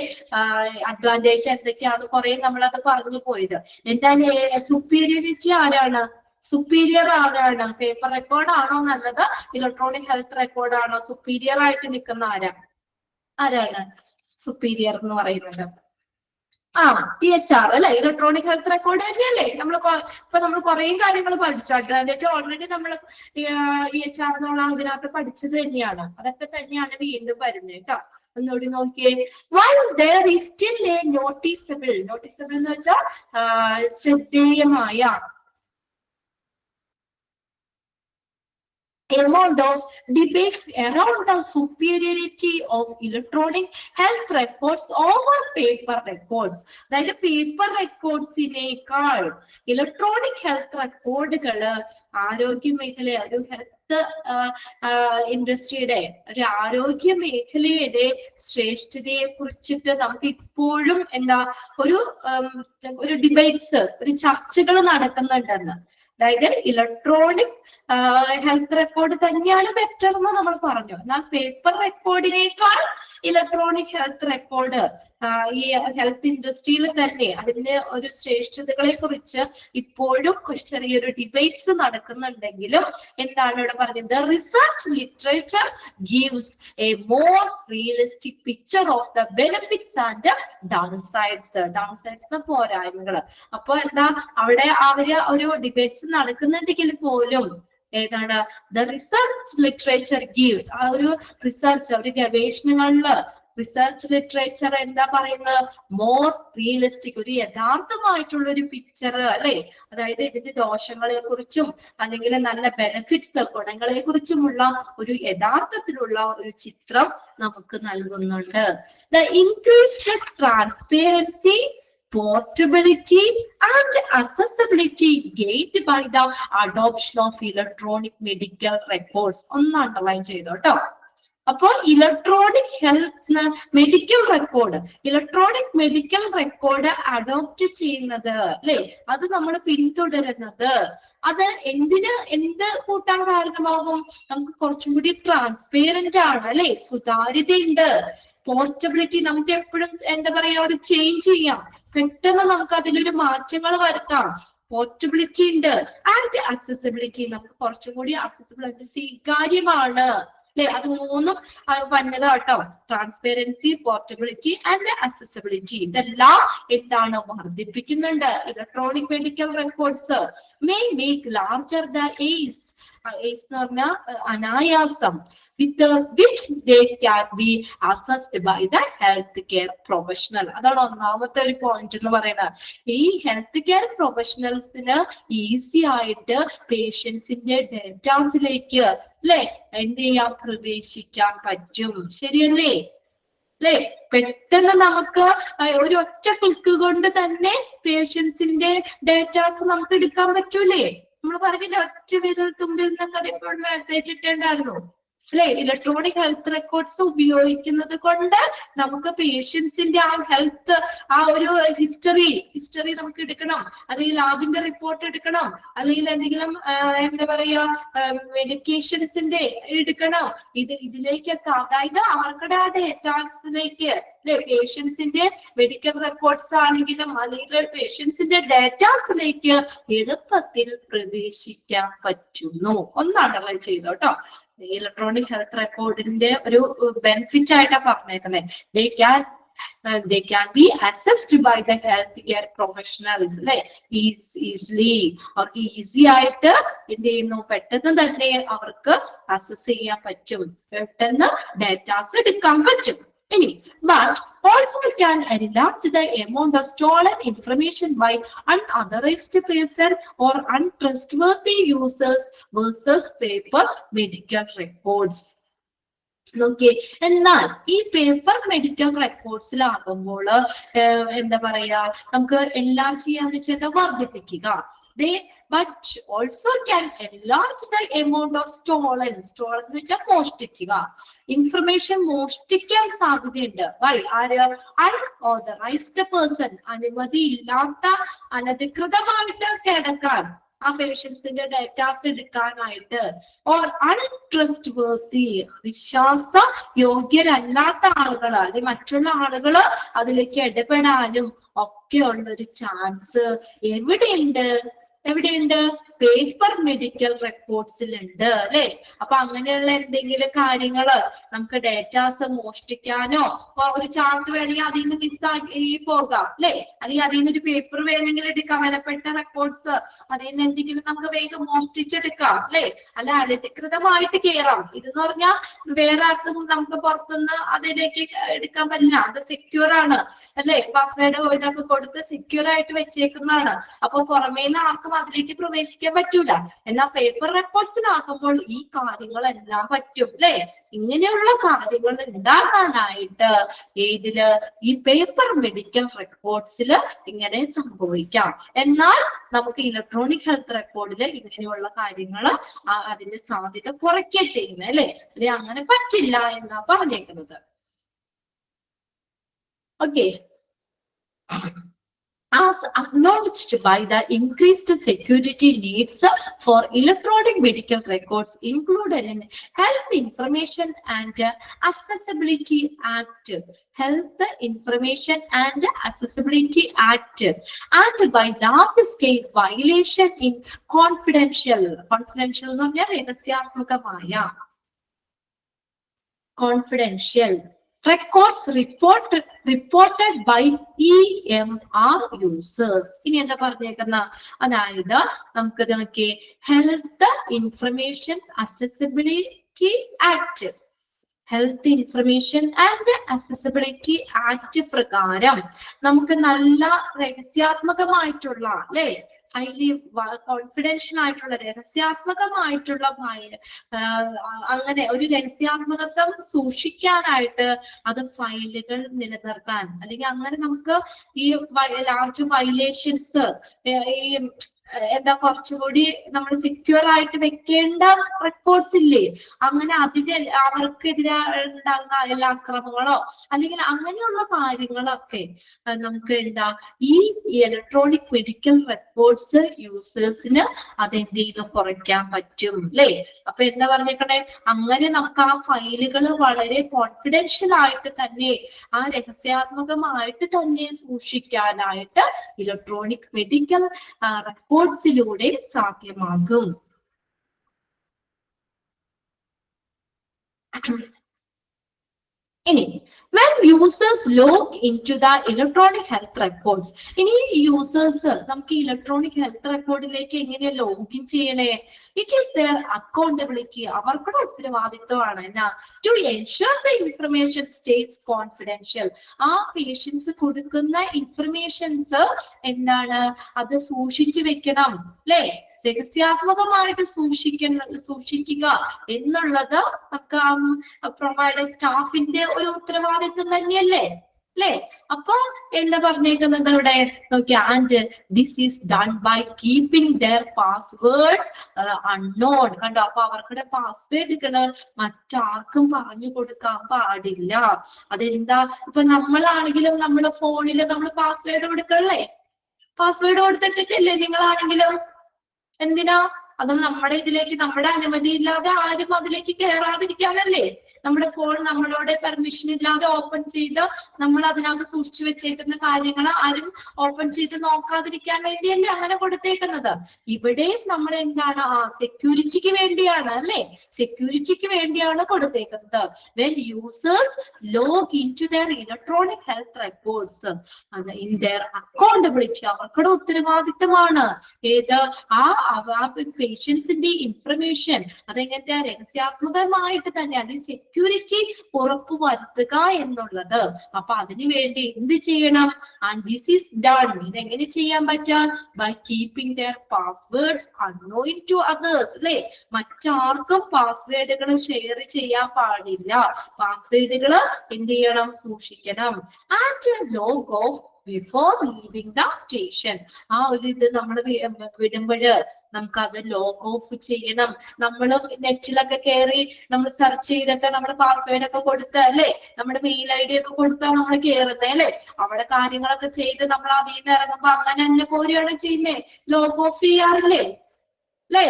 അഡ്വാൻറ്റേജ് എന്തൊക്കെയാണ് കുറെ നമ്മളത് പറഞ്ഞു പോയത്. എന്തായാലും സുപ്പീരിയറിറ്റി ആരാണ്, സുപ്പീരിയർ ആരാണ്, പേപ്പർ റെക്കോർഡ് ആണോ നല്ലത്, ഇലക്ട്രോണിക് ഹെൽത്ത് റെക്കോർഡ് ആണോ? സുപ്പീരിയർ ആയിട്ട് നിൽക്കുന്ന ആരാണ് സുപ്പീരിയർ എന്ന് പറയുന്നത്? EHR അല്ലെ, ഇലക്ട്രോണിക് ഹെൽത്ത് റെക്കോർഡ് തന്നെയല്ലേ. നമ്മൾ കുറെ കാര്യങ്ങൾ പഠിച്ചു, അഡ്വാൻറ്റേജ് ഓൾറെഡി നമ്മൾ EHR എന്നുള്ള ഇതിനകത്ത് പഠിച്ചത് തന്നെയാണ്, അതൊക്കെ തന്നെയാണ് വീണ്ടും വരുന്നത് കേട്ടോ. ഒന്നുകൂടി നോക്കിയേ. While there is still a noticeable എന്ന് വെച്ചാൽ ശ്രദ്ധേയമായ amount of debates around the superiority of electronic health records over paper records. അതായത് പേപ്പർ റെക്കോർഡ്സിനേക്കാൾ ഇലക്ട്രോണിക് ഹെൽത്ത് റെക്കോർഡുകൾ ആരോഗ്യ മേഖല, ഒരു ഹെൽത്ത് ഇൻഡസ്ട്രിയുടെ ഒരു ആരോഗ്യ മേഖലയുടെ ശ്രേഷ്ഠതയെ കുറിച്ചിട്ട് നമുക്ക് ഇപ്പോഴും ഒരു ഡിബേറ്റ്സ്, ഒരു ചർച്ചകൾ നടക്കുന്നുണ്ടെന്ന്. അതായത് ഇലക്ട്രോണിക് ഹെൽത്ത് റെക്കോർഡ് തന്നെയാണ് ബെറ്റർ എന്ന് നമ്മൾ പറഞ്ഞു. എന്നാൽ പേപ്പർ റെക്കോർഡിനേക്കാൾ ഇലക്ട്രോണിക് ഹെൽത്ത് റെക്കോർഡ് ഈ ഹെൽത്ത് ഇൻഡസ്ട്രിയിൽ തന്നെ അതിന്റെ ഒരു ശ്രേഷ്ഠതകളെ കുറിച്ച് ഇപ്പോഴും ഒരു ചെറിയൊരു ഡിബേറ്റ്സ് നടക്കുന്നുണ്ടെങ്കിലും എന്താണ് ഇവിടെ പറഞ്ഞത്? Research literature gives a more realistic picture of the benefits and downsides പോരായ്മകൾ. അപ്പൊ എന്താ അവിടെ അവര് ഒരു ഡിബേറ്റ്സ് നടക്കുന്നുണ്ടെങ്കിൽ പോലും ഏതാണ് ദ റിസർച്ച് ലിറ്ററേച്ചർ ഗീവ്സ്, ആ ഒരു റിസർച്ച്, ഒരു ഗവേഷണങ്ങളില് റിസർച്ച് ലിറ്ററേച്ചർ എന്താ പറയുന്നത്? മോർ റിയലിസ്റ്റിക്, ഒരു യഥാർത്ഥമായിട്ടുള്ള ഒരു പിക്ചർ അല്ലെ, അതായത് ഇതിന്റെ ദോഷങ്ങളെ കുറിച്ചും അല്ലെങ്കിൽ നല്ല ബെനിഫിറ്റ്സ്, ഗുണങ്ങളെ കുറിച്ചുമുള്ള ഒരു യഥാർത്ഥത്തിലുള്ള ഒരു ചിത്രം നമുക്ക് നൽകുന്നുണ്ട്. The increased transparency, portability and accessibility gained by the adoption of electronic medical records. ഒന്ന് അണ്ടർലൈൻ ചെയ്തോ കേട്ടോ. അപ്പോ electronic health medical record adopt ചെയ്യുന്നത് അല്ലെ, അത് നമ്മൾ പിന്തുടരുന്നത്, അത് എന്ത് കൂട്ടാൻ കാരണമാകും? നമുക്ക് കുറച്ചും കൂടി ട്രാൻസ്പെറന്റ് ആണ് അല്ലെ, സുതാര്യതയുണ്ട്, പോർട്ടബിലിറ്റി, നമുക്ക് എപ്പോഴും എന്താ പറയാ ഒരു ചേഞ്ച് ചെയ്യാം, പെട്ടെന്ന് നമുക്ക് അതിലൊരു മാറ്റങ്ങൾ വരുത്താം, പോർട്ടബിലിറ്റി ഉണ്ട്. ആൻഡ് അക്സസിബിലിറ്റി, നമുക്ക് കുറച്ചും കൂടി അക്സസിബിലിറ്റി സ്വീകാര്യമാണ് അല്ലെ. അത് മൂന്നും വന്നതാട്ടോ, ട്രാൻസ്പെറൻസി, പോർട്ടബിലിറ്റി ആൻഡ് അക്സസിബിലിറ്റി. ഇതെല്ലാം എന്താണ് വർദ്ധിപ്പിക്കുന്നുണ്ട്. Electronic medical records may make larger the ACE എന്ന് പറഞ്ഞാൽ അനായാസം, with which they can be assessed by the health care professional. അതാണ് ഒന്നാമത്തെ ഒരു പോയിന്റ് എന്ന് പറയുന്നത്. ഈ ഹെൽത്ത് കെയർ പ്രൊഫഷണൽസിന് ഈസി ആയിട്ട് പേഷ്യൻസിന്റെ ഡേറ്റാസിലേക്ക് അല്ലെ എന്ത് ചെയ്യാൻ, പ്രവേശിക്കാൻ പറ്റും. ശരിയല്ലേ അല്ലെ? പെട്ടെന്ന് നമുക്ക് ഒരു ഒറ്റ ക്ലിക്ക് കൊണ്ട് തന്നെ പേഷ്യൻസിന്റെ ഡേറ്റാസ് നമുക്ക് എടുക്കാൻ പറ്റൂലേ? നമ്മൾ പറഞ്ഞില്ല, ഒറ്റ വിരൽ തുമ്പിൽ നിന്നൊക്കെ എപ്പോഴും മെസ്സേജ് ഇട്ടേണ്ടായിരുന്നു. അല്ലെ? ഇലക്ട്രോണിക് ഹെൽത്ത് റെക്കോർഡ്സ് ഉപയോഗിക്കുന്നത് കൊണ്ട് നമുക്ക് പേഷ്യൻസിന്റെ ആ ഹെൽത്ത്, ആ ഒരു ഹിസ്റ്ററി നമുക്ക് എടുക്കണം, അല്ലെങ്കിൽ ലാബിന്റെ റിപ്പോർട്ട് എടുക്കണം, അല്ലെങ്കിൽ എന്തെങ്കിലും എന്താ പറയാ മെഡിക്കേഷൻസിന്റെ എടുക്കണം. ഇതിലേക്കൊക്കെ, അതായത് അവരുടെ ആ ഡേറ്റാസിലേക്ക്, അല്ലെ, പേഷ്യൻസിന്റെ മെഡിക്കൽ റെക്കോർഡ്സ് ആണെങ്കിലും അല്ലെങ്കിൽ പേഷ്യൻസിന്റെ ഡേറ്റാസിലേക്ക് എളുപ്പത്തിൽ പ്രവേശിക്കാൻ പറ്റുന്നു. ഒന്ന് അണ്ടർലൈൻ ചെയ്തോട്ടോ. ഇലക്ട്രോണിക് ഹെൽത്ത് റെക്കോർഡിന്റെ ഒരു ബെനിഫിറ്റ് ആയിട്ടാ പറഞ്ഞേക്കുന്നത്. they can be assessed by the healthcare professionals, അല്ലെ? easily, അവർക്ക് ഈസി ആയിട്ട് എന്ത് ചെയ്യുന്നു, പെട്ടെന്ന് തന്നെ അവർക്ക് അസസ് ചെയ്യാൻ പറ്റും, പെട്ടെന്ന് ഡേറ്റാസ് എടുക്കാൻ പറ്റും. But also can enlarge the amount of stolen information by unauthorized person or untrustworthy users versus paper medical records. Okay, എന്നാൽ ഈ പേപ്പർ മെഡിക്കൽ റെക്കോർഡ്സിലാകുമ്പോൾ എന്താ പറയാ, നമുക്ക് എല്ലാം ചെയ്യാന്ന് വെച്ചാൽ വർദ്ധിപ്പിക്കുക. But also can enlarge the amount of stolen എന്ന് വെച്ചാൽ മോഷ്ടിക്കുക. ഇൻഫർമേഷൻ മോഷ്ടിക്കാൻ സാധ്യതയുണ്ട്. Unauthorized person, അനുമതിയില്ലാത്ത, അനധികൃതമായിട്ട് കിടക്കാൻ, ആ പേഷ്യൻസിന്റെ ഡേറ്റാസ് എടുക്കാനായിട്ട്, ഓർ അൺട്രസ്റ്റ്വർത്തി, വിശ്വാസ യോഗ്യരല്ലാത്ത ആളുകൾ, അല്ലെങ്കിൽ മറ്റുള്ള ആളുകൾ അതിലേക്ക് ഇടപെടാനും ഒക്കെ ഉള്ളൊരു ചാൻസ് എവിടെയുണ്ട്? പേപ്പർ മെഡിക്കൽ റെക്കോർഡ്സിലുണ്ട്, അല്ലെ? അപ്പൊ അങ്ങനെയുള്ള എന്തെങ്കിലും കാര്യങ്ങള് നമുക്ക് ഡേറ്റാസ് മോഷ്ടിക്കാനോ, ഒരു ചാർട്ട് വേണമെങ്കിൽ അതിൽ നിന്ന് മിസ്സാക്കി പോകാം, അല്ലെ? അല്ലെങ്കിൽ അതിൽ നിന്ന് ഒരു പേപ്പർ വേണമെങ്കിൽ എടുക്കാം, വിലപ്പെട്ട റെക്കോർഡ്സ്, അതിൽ നിന്ന് എന്തെങ്കിലും നമുക്ക് വേഗം മോഷ്ടിച്ചെടുക്കാം, അല്ലെ? അല്ല അനധികൃതമായിട്ട് കയറാം. ഇതെന്ന് പറഞ്ഞാൽ വേറെ ആർക്കും നമുക്ക് പുറത്തുനിന്ന് അതിലേക്ക് എടുക്കാൻ പറ്റില്ല, അത് സെക്യൂർ ആണ്, അല്ലെ? പാസ്വേഡ് ഇതൊക്കെ കൊടുത്ത് സെക്യൂർ ആയിട്ട് വെച്ചേക്കുന്നതാണ്. അപ്പൊ പുറമേന്ന് ആർക്കും അതിലേക്ക് പ്രവേശിക്കാൻ പറ്റൂല. എന്നാൽ പേപ്പർ റെക്കോർഡ്സിലാകുമ്പോൾ ഈ കാര്യങ്ങളെല്ലാം പറ്റും, അല്ലെ? ഇങ്ങനെയുള്ള കാര്യങ്ങൾ ഉണ്ടാകാനായിട്ട് ഈ പേപ്പർ മെഡിക്കൽ റെക്കോർഡ്സിൽ ഇങ്ങനെ സംഭവിക്കാം. എന്നാൽ നമുക്ക് ഇലക്ട്രോണിക് ഹെൽത്ത് റെക്കോർഡിൽ ഇങ്ങനെയുള്ള കാര്യങ്ങൾ അതിന്റെ സാധ്യത കുറയ്ക്കുക ചെയ്യുന്നത്, അല്ലെ? അല്ലെ അങ്ങനെ പറ്റില്ല എന്നാ പറഞ്ഞേക്കുന്നത്. Okay, as acknowledged by the increased security needs for electronic medical records included in Health Information and Accessibility Act, Health Information and Accessibility Act, and by large scale violation in confidential എന്ന് പറഞ്ഞാൽ രഹസ്യാത്മകമായ confidential records reported by EMR users. ഇനി എന്താ പറഞ്ഞേക്കുന്ന, അതായത് നമുക്ക് നോക്കിയേ, health information accessibility act, health information and accessibility act പ്രകാരം നമുക്ക് നല്ല രഹസ്യാത്മകമായിട്ടുള്ള, അല്ലെ, ഹൈലി കോൺഫിഡൻഷ്യൽ ആയിട്ടുള്ള, രഹസ്യാത്മകമായിട്ടുള്ള അങ്ങനെ ഒരു രഹസ്യാത്മകത്വം സൂക്ഷിക്കാനായിട്ട് അത് ഫയലുകൾ നിലനിർത്താൻ, അല്ലെങ്കിൽ അങ്ങനെ നമുക്ക് ഈ ലാർജ് വയലേഷൻസ്, ഈ എന്താ കുറച്ചുകൂടി നമ്മൾ സെക്യൂർ ആയിട്ട് വെക്കേണ്ട റെക്കോർഡ്സ് ഇല്ലേ, അങ്ങനെ അവർക്കെതിരെ ഉണ്ടാകുന്ന എല്ലാ അക്രമങ്ങളോ അല്ലെങ്കിൽ അങ്ങനെയുള്ള കാര്യങ്ങളൊക്കെ നമുക്ക് എന്താ ഈ ഇലക്ട്രോണിക് മെഡിക്കൽ റെക്കോർഡ്സ് യൂസേഴ്സിന് അതെന്ത് ചെയ്ത് കുറയ്ക്കാൻ പറ്റും, അല്ലെ? അപ്പൊ എന്താ പറഞ്ഞേക്കണേ, അങ്ങനെ നമുക്ക് ആ ഫയലുകൾ വളരെ കോൺഫിഡൻഷ്യൽ ആയിട്ട് തന്നെ, ആ രഹസ്യാത്മകമായിട്ട് തന്നെ സൂക്ഷിക്കാനായിട്ട് ഇലക്ട്രോണിക് മെഡിക്കൽ റെക്കോർഡ്സിലൂടെ സാധ്യമാകും. ഇനി when users log into the electronic health records, ഇനി യൂസേഴ്സ് നമുക്ക് ഇലക്ട്രോണിക് ഹെൽത്ത് റെക്കോർഡിലേക്ക് എങ്ങനെ ലോഗിൻ ചെയ്യണേ? ഇറ്റ് ഈസ് their accountability, അവർക്കുടെ ഉത്തരവാദിത്വമാണ് എന്നാ, to ensure the information stays confidential, ആ പേഷ്യൻസ് കൊടുക്കുന്ന ഇൻഫർമേഷൻസ് എന്താണ്, അത് സൂക്ഷിച്ചു വെക്കണം, അല്ലെ? രഹസ്യാത്മകമായിട്ട് സൂക്ഷിക്കുക എന്നുള്ളത് നമുക്ക് പ്രൊവൈഡർ സ്റ്റാഫിന്റെ ഒരു ഉത്തരവാദിത്വം തന്നെയല്ലേ, അല്ലേ? അപ്പൊ എന്താ പറഞ്ഞേക്കുന്നത് ഇവിടെ നോക്കിയാ, and this is done by keeping their password unknown. കണ്ടോ? അപ്പൊ അവർക്കുടെ പാസ്വേഡ് മറ്റാർക്കും പറഞ്ഞു കൊടുക്കാൻ പാടില്ല. അതെന്താ? ഇപ്പൊ നമ്മളാണെങ്കിലും നമ്മുടെ ഫോണിൽ നമ്മൾ പാസ്വേഡ് കൊടുക്കല്ലേ? പാസ്വേഡ് കൊടുത്തിട്ടില്ലേ നിങ്ങളാണെങ്കിലും? എന്തിനാ? അത് നമ്മുടെ ഇതിലേക്ക് നമ്മുടെ അനുമതി ഇല്ലാതെ ആരും അതിലേക്ക് കയറാതിരിക്കാനല്ലേ? നമ്മുടെ ഫോൺ നമ്മളോട് പെർമിഷൻ ഇല്ലാതെ ഓപ്പൺ ചെയ്ത് നമ്മൾ അതിനകത്ത് സൂക്ഷിച്ചു വെച്ചേക്കുന്ന കാര്യങ്ങൾ ആരും ഓപ്പൺ ചെയ്ത് നോക്കാതിരിക്കാൻ വേണ്ടിയല്ലേ അങ്ങനെ കൊടുത്തേക്കുന്നത്? ഇവിടെയും നമ്മൾ എന്താണ്? സെക്യൂരിറ്റിക്ക് വേണ്ടിയാണ്, അല്ലേ? സെക്യൂരിറ്റിക്ക് വേണ്ടിയാണ് കൊടുത്തേക്കുന്നത്. when users log into their electronic health records in their accountability, അവർക്കുടെ ഉത്തരവാദിത്തമാണ് ഏത്? പേഷ്യൻസിന്റെ ഇൻഫർമേഷൻ അതെങ്ങനത്തെ രഹസ്യാത്മകമായിട്ട് തന്നെ അത് സെക്യൂരിറ്റി ഉറപ്പുവരുത്തുക എന്നുള്ളത്. അപ്പൊ അതിനു വേണ്ടി എന്ത് ചെയ്യണം? And this is done. ഇതെങ്ങനെ ചെയ്യാൻ പറ്റാൻ? By keeping their passwords unknown to others, അല്ലെ? മറ്റാർക്കും പാസ്വേഡുകൾ ഷെയർ ചെയ്യാൻ പാടില്ല. പാസ്വേഡുകൾ എന്ത് ചെയ്യണം? സൂക്ഷിക്കണം. And log off before leaving the station. ആ ഒരു ഇത് നമ്മൾ വിടുമ്പോഴ് നമുക്ക് അത് ലോഗ് ഓഫ് ചെയ്യണം. നമ്മൾ നെറ്റിലൊക്കെ കയറി നമ്മൾ സെർച്ച് ചെയ്തൊക്കെ നമ്മുടെ പാസ്വേഡ് ഒക്കെ കൊടുത്ത്, അല്ലെ? നമ്മുടെ മെയിൽ ID ഒക്കെ കൊടുത്താൽ നമ്മൾ കയറുന്നേ, അല്ലെ? അവിടെ കാര്യങ്ങളൊക്കെ ചെയ്ത് നമ്മൾ അതിൽ നിന്ന് ഇറങ്ങുമ്പോ അങ്ങനെ തന്നെ പോരുകയാണ് ചെയ്യുന്നേ. ലോഗ് ഓഫ് ചെയ്യാറില്ലേ? അല്ലേ?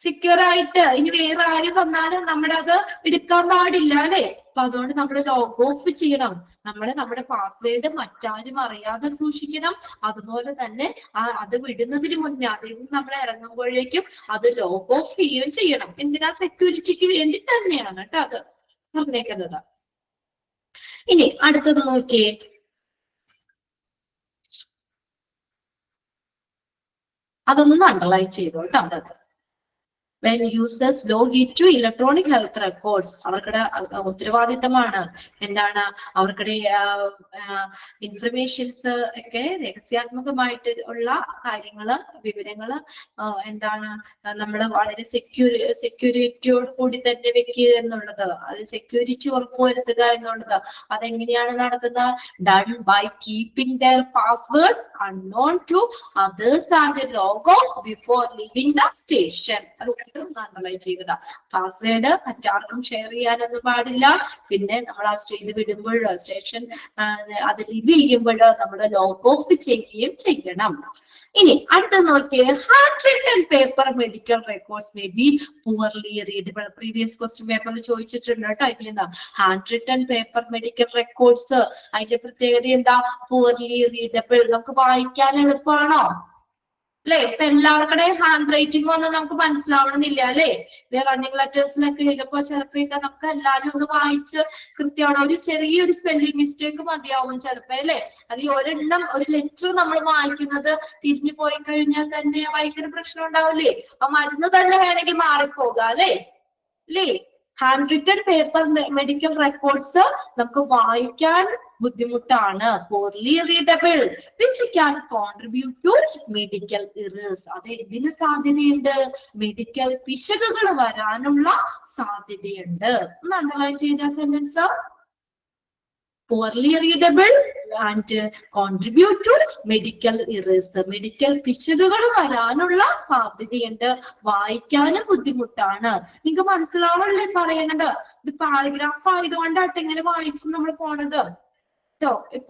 സെക്യൂർ ആയിട്ട്. ഇനി വേറെ ആരും വന്നാലും നമ്മുടെ അത് എടുക്കാൻ പാടില്ല, അല്ലെ? അപ്പൊ അതുകൊണ്ട് നമ്മൾ ലോഗ് ഓഫ് ചെയ്യണം. നമ്മുടെ പാസ്വേഡ് മറ്റാരും അറിയാതെ സൂക്ഷിക്കണം. അതുപോലെ തന്നെ അത് വിടുന്നതിന് മുന്നേ അതിൽ നിന്ന് നമ്മൾ ഇറങ്ങുമ്പോഴേക്കും അത് ലോഗ് ഓഫ് ചെയ്യുകയും ചെയ്യണം. എന്തിനാ? സെക്യൂരിറ്റിക്ക് വേണ്ടി തന്നെയാണ് കേട്ടോ അത് പറഞ്ഞേക്കുന്നത്. ഇനി അടുത്തത് നോക്കിയേ. അതൊന്ന് അണ്ടർലൈൻ ചെയ്തോ കേട്ടോ. അതൊക്കെ when users log into electronic health records, അവർക്കുടെ ഉത്തരവാദിത്തമാണ് എന്താണ്? അവർക്കുടെ ഇൻഫർമേഷൻസ് ഒക്കെ രഹസ്യാത്മകമായിട്ട് ഉള്ള കാര്യങ്ങള് വിവരങ്ങള് എന്താണ് നമ്മൾ വളരെ സെക്യൂരിറ്റിയോട് കൂടി തന്നെ വെക്കുക എന്നുള്ളത്, അത് സെക്യൂരിറ്റി ഉറപ്പുവരുത്തുക എന്നുള്ളത് അതെങ്ങനെയാണ് നടത്തുന്നത്? Done by keeping their passwords unknown to others and log off before leaving the station. അത് അണ്ടർലൈൻ ചെയ്യുക. പാസ്വേഡ് മറ്റാർക്കും ഷെയർ ചെയ്യാനൊന്നും പാടില്ല. പിന്നെ നമ്മൾ ആ സ്റ്റേജ് വിടുമ്പോൾ സ്റ്റേഷൻ അത് ലീവ് ചെയ്യുമ്പോൾ നമ്മൾ ലോഗ് ഓഫ് ചെയ്യുകയും ചെയ്യണം. ഇനി അടുത്ത നോക്കിയേ. Hand written paper medical records may be poorly readable. Previous question പേപ്പറിൽ ചോദിച്ചിട്ടുണ്ട് കേട്ടോ. ഇതിൽ നിന്ന് hand written paper medical records അതിന്റെ പ്രത്യേകത എന്താ? Poorly readable. നമുക്ക് വായിക്കാൻ എളുപ്പമാണോ? അല്ലെ? ഇപ്പൊ എല്ലാവർക്കുടെ ഹാൻഡ് റൈറ്റിംഗ് ഒന്നും നമുക്ക് മനസ്സിലാവണമെന്നില്ല, അല്ലെ? റണ്ണിങ് ലെറ്റേഴ്സിലൊക്കെ എഴുതുമ്പോ ചിലപ്പോ നമുക്ക് എല്ലാവരും ഒന്ന് വായിച്ച് കൃത്യമാണ്. ഒരു ചെറിയൊരു സ്പെല്ലിംഗ് മിസ്റ്റേക്ക് മതിയാവും ചിലപ്പോ, അല്ലെ? അത് ഒരെണ്ണം ഒരു ലെറ്റർ നമ്മൾ വായിക്കുന്നത് തിരിഞ്ഞു പോയി കഴിഞ്ഞാൽ തന്നെ ഭയങ്കര പ്രശ്നം ഉണ്ടാവില്ലേ? ആ മരുന്ന് തന്നെ വേണമെങ്കിൽ മാറിപ്പോകാം, അല്ലെ? Hand written paper medical records നമുക്ക് വായിക്കാൻ ബുദ്ധിമുട്ടാണ്. Poorly readable which can contribute to medical errors. അത് എന്തിന് സാധ്യതയുണ്ട്? മെഡിക്കൽ പിശകുകൾ വരാനുള്ള സാധ്യതയുണ്ട്. ഒന്ന് അണ്ടർലൈൻ ചെയ്ത sentence. poorly readable and contribute to medical errors. Medical പിശകുകൾ വരാനുള്ള സാധ്യതയുണ്ട്. വായിക്കാനും ബുദ്ധിമുട്ടാണ്. നിങ്ങൾക്ക് മനസ്സിലാവണല്ലേ പറയണത്? ഇത് പാരഗ്രാഫ് ആയതുകൊണ്ടാട്ട് ഇങ്ങനെ വായിച്ച് നമ്മൾ പോണത്.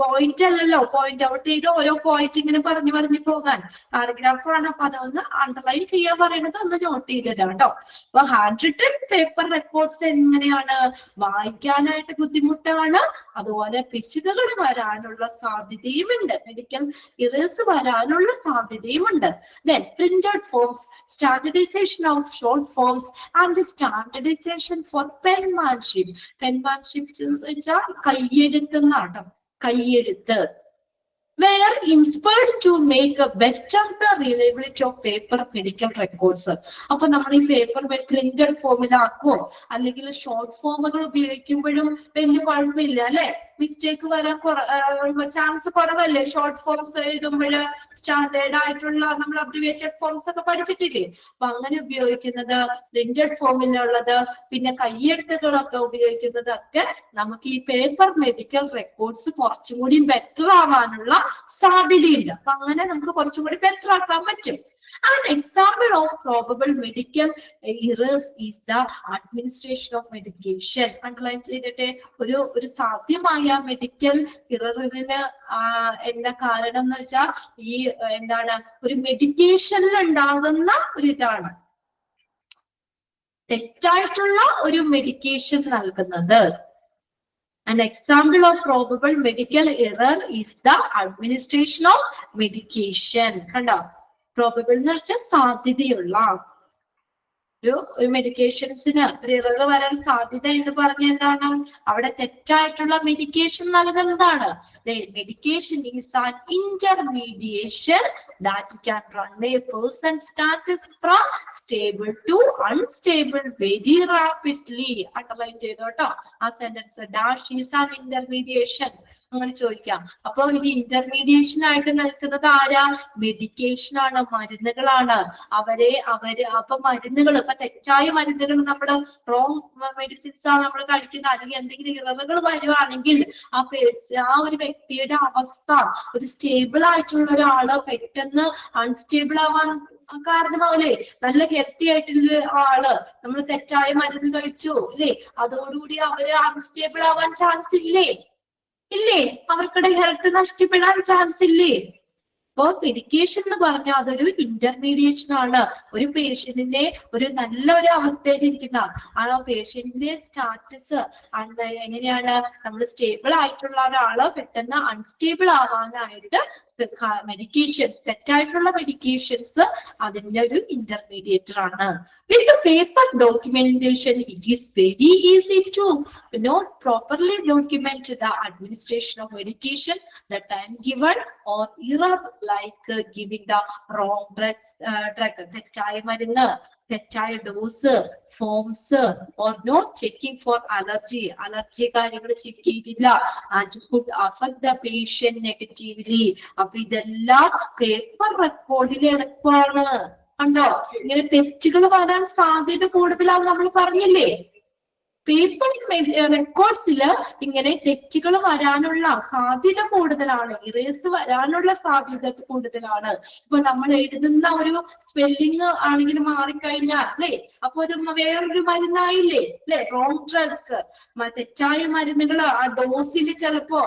പോയിന്റ് അല്ലല്ലോ, പോയിന്റ് ഔട്ട് ചെയ്ത് ഓരോ പോയിന്റ് ഇങ്ങനെ പറഞ്ഞു പോകാൻ. പാരഗ്രാഫ് ആണ്. അപ്പൊ അതൊന്ന് അണ്ടർലൈൻ ചെയ്യാൻ പറയുന്നത് ഒന്ന് നോട്ട് ചെയ്തിടാം കേട്ടോ. അപ്പൊ ഹാൻഡ് റിട്ടൺ പേപ്പർ റെക്കോർഡ്സ് എങ്ങനെയാണ്? വായിക്കാനായിട്ട് ബുദ്ധിമുട്ടാണ്. അതുപോലെ പിശകുകൾ വരാനുള്ള സാധ്യതയുമുണ്ട്. മെഡിക്കൽ ഇറേഴ്സ് വരാനുള്ള സാധ്യതയുമുണ്ട്. Then printed forms, standardization of short forms and standardization for penmanship. Penmanship എന്ന് വെച്ചാൽ കയ്യെഴുത്ത് എന്നാട്ടോ. കയ്യെഴുത്ത് were inspired to make a better the reliability of paper medical records. അപ്പൊ നമ്മൾ ഈ പേപ്പർ പ്രിന്റഡ് ഫോമിലാക്കോ അല്ലെങ്കിൽ ഷോർട്ട് ഫോമുകൾ ഉപയോഗിക്കുമ്പോഴും വലിയ കുഴപ്പമില്ല അല്ലെ, മിസ്റ്റേക്ക് വരാൻ ചാൻസ് കുറവല്ലേ ഷോർട്ട് ഫോംസ് എഴുതുമ്പോൾ. സ്റ്റാൻഡേർഡ് ആയിട്ടുള്ള നമ്മൾ അബ്രിവേറ്റഡ് ഫോംസ് ഒക്കെ പഠിച്ചിട്ടില്ലേ, അപ്പൊ അങ്ങനെ ഉപയോഗിക്കുന്നത് പ്രിന്റഡ് ഫോമിലുള്ളത് പിന്നെ കയ്യെഴുത്തുകളൊക്കെ ഉപയോഗിക്കുന്നതൊക്കെ നമുക്ക് ഈ പേപ്പർ മെഡിക്കൽ റെക്കോർഡ്സ് കുറച്ചും കൂടി ബെറ്റർ ആവാനുള്ള സാധ്യതയില്ല. അപ്പൊ അങ്ങനെ നമുക്ക് കുറച്ചും കൂടി ബെറ്റർ ആക്കാൻ പറ്റും. An example of probable medical errors is the administration of medication. Underline ചെയ്തിട്ട് ഒരു സാധ്യമായ മെഡിക്കൽ ഇററിന് എന്താ കാരണം എന്ന് വെച്ചാൽ ഈ എന്താണ് ഒരു മെഡിക്കേഷനിൽ ഉണ്ടാകുന്ന ഒരു ഇതാണ് തെറ്റായിട്ടുള്ള ഒരു മെഡിക്കേഷൻ നൽകുന്നത്. An example of probable medical error is the administration of medication. കണ്ടോ, പ്രോബബിൾ എന്ന് വെച്ചാൽ സാധ്യതയുള്ള ഒരു മെഡിക്കേഷൻസിന് ഒരു ഇറർ വരാൻ സാധ്യത എന്ന് പറഞ്ഞ എന്താണ്, അവിടെ തെറ്റായിട്ടുള്ള മെഡിക്കേഷൻ നൽകുന്നതാണ്. Medication is an intermediation that can run a person status from stable to unstable very rapidly. Underline ചെയ്തു കേട്ടോ ആ sentence. Dash is an intermediation അങ്ങനെ ചോദിക്കാം. അപ്പൊ ഇത് ഇന്റർമീഡിയേഷൻ ആയിട്ട് നിൽക്കുന്നത് ആരാ, മെഡിക്കേഷൻ ആണ്, മരുന്നുകളാണ്. അപ്പൊ മരുന്നുകൾ ഇപ്പൊ തെറ്റായ മരുന്നുകൾ നമ്മുടെ റോങ് മെഡിസിൻസ് ആണ് നമ്മൾ കഴിക്കുന്നത്, അല്ലെങ്കിൽ എന്തെങ്കിലും ഇററുകൾ വരുവാണെങ്കിൽ ആ ഒരു വ്യക്തിയുടെ അവസ്ഥ ഒരു സ്റ്റേബിൾ ആയിട്ടുള്ള ഒരാള് പെട്ടെന്ന് അൺസ്റ്റേബിൾ ആവാൻ കാരണമാവല്ലേ. നല്ല ഹെൽത്തി ആയിട്ടുള്ള ആള് നമ്മൾ തെറ്റായ മരുന്ന് കഴിച്ചു അല്ലേ, അതോടുകൂടി അവര് അൺസ്റ്റേബിൾ ആവാൻ ചാൻസ് ഇല്ലേ, അവർക്കുടെ ഹെൽത്ത് നഷ്ടപ്പെടാൻ ചാൻസ് ഇല്ലേ. അപ്പോൾ മെഡിക്കേഷൻ എന്ന് പറഞ്ഞാൽ അതൊരു ഇന്റർമീഡിയേഷൻ ആണ്. ഒരു പേഷ്യന്റിനെ ഒരു നല്ലൊരു അവസ്ഥയിലിരിക്കുന്ന ആ പേഷ്യന്റിന്റെ സ്റ്റാറ്റസ് എങ്ങനെയാണ്, നമ്മൾ സ്റ്റേബിൾ ആയിട്ടുള്ള ഒരാള് പെട്ടെന്ന് അൺസ്റ്റേബിൾ ആവാനായിട്ട് മെഡിക്കേഷൻസ്, തെറ്റായിട്ടുള്ള മെഡിക്കേഷൻസ് അതിന്റെ ഒരു ഇന്റർമീഡിയേറ്റർ ആണ്. With paper documentation it is very easy to not properly document the administration of medication, the time given or error like giving the wrong drug, തെറ്റായ മരുന്ന്, തെറ്റായ dose, forms, or not checking for allergy കാര്യങ്ങൾ ചെക്ക് ചെയ്തില്ല, and could affect the patient negatively. അപ്പൊ ഇതെല്ലാം പേപ്പർ റെക്കോർഡിൽ എളുപ്പമാണ്. കണ്ടോ, ഇങ്ങനെ തെറ്റുകൾ വരാൻ സാധ്യത കൂടുതലാണെന്ന് നമ്മൾ പറഞ്ഞില്ലേ. പേപ്പർ റെക്കോർഡ്സിൽ ഇങ്ങനെ തെറ്റുകൾ വരാനുള്ള സാധ്യത കൂടുതലാണ്, ഇറേസ് വരാനുള്ള സാധ്യത കൂടുതലാണ്. ഇപ്പൊ നമ്മൾ എഴുതുന്ന ഒരു സ്പെല്ലിങ് ആണെങ്കിൽ മാറിക്കഴിഞ്ഞാൽ അല്ലേ, അപ്പൊ അത് വേറൊരു മരുന്നായില്ലേ അല്ലെ. റോങ് ഡ്രഗ്സ്, തെറ്റായ മരുന്നുകൾ ആ ഡോസിൽ ചിലപ്പോ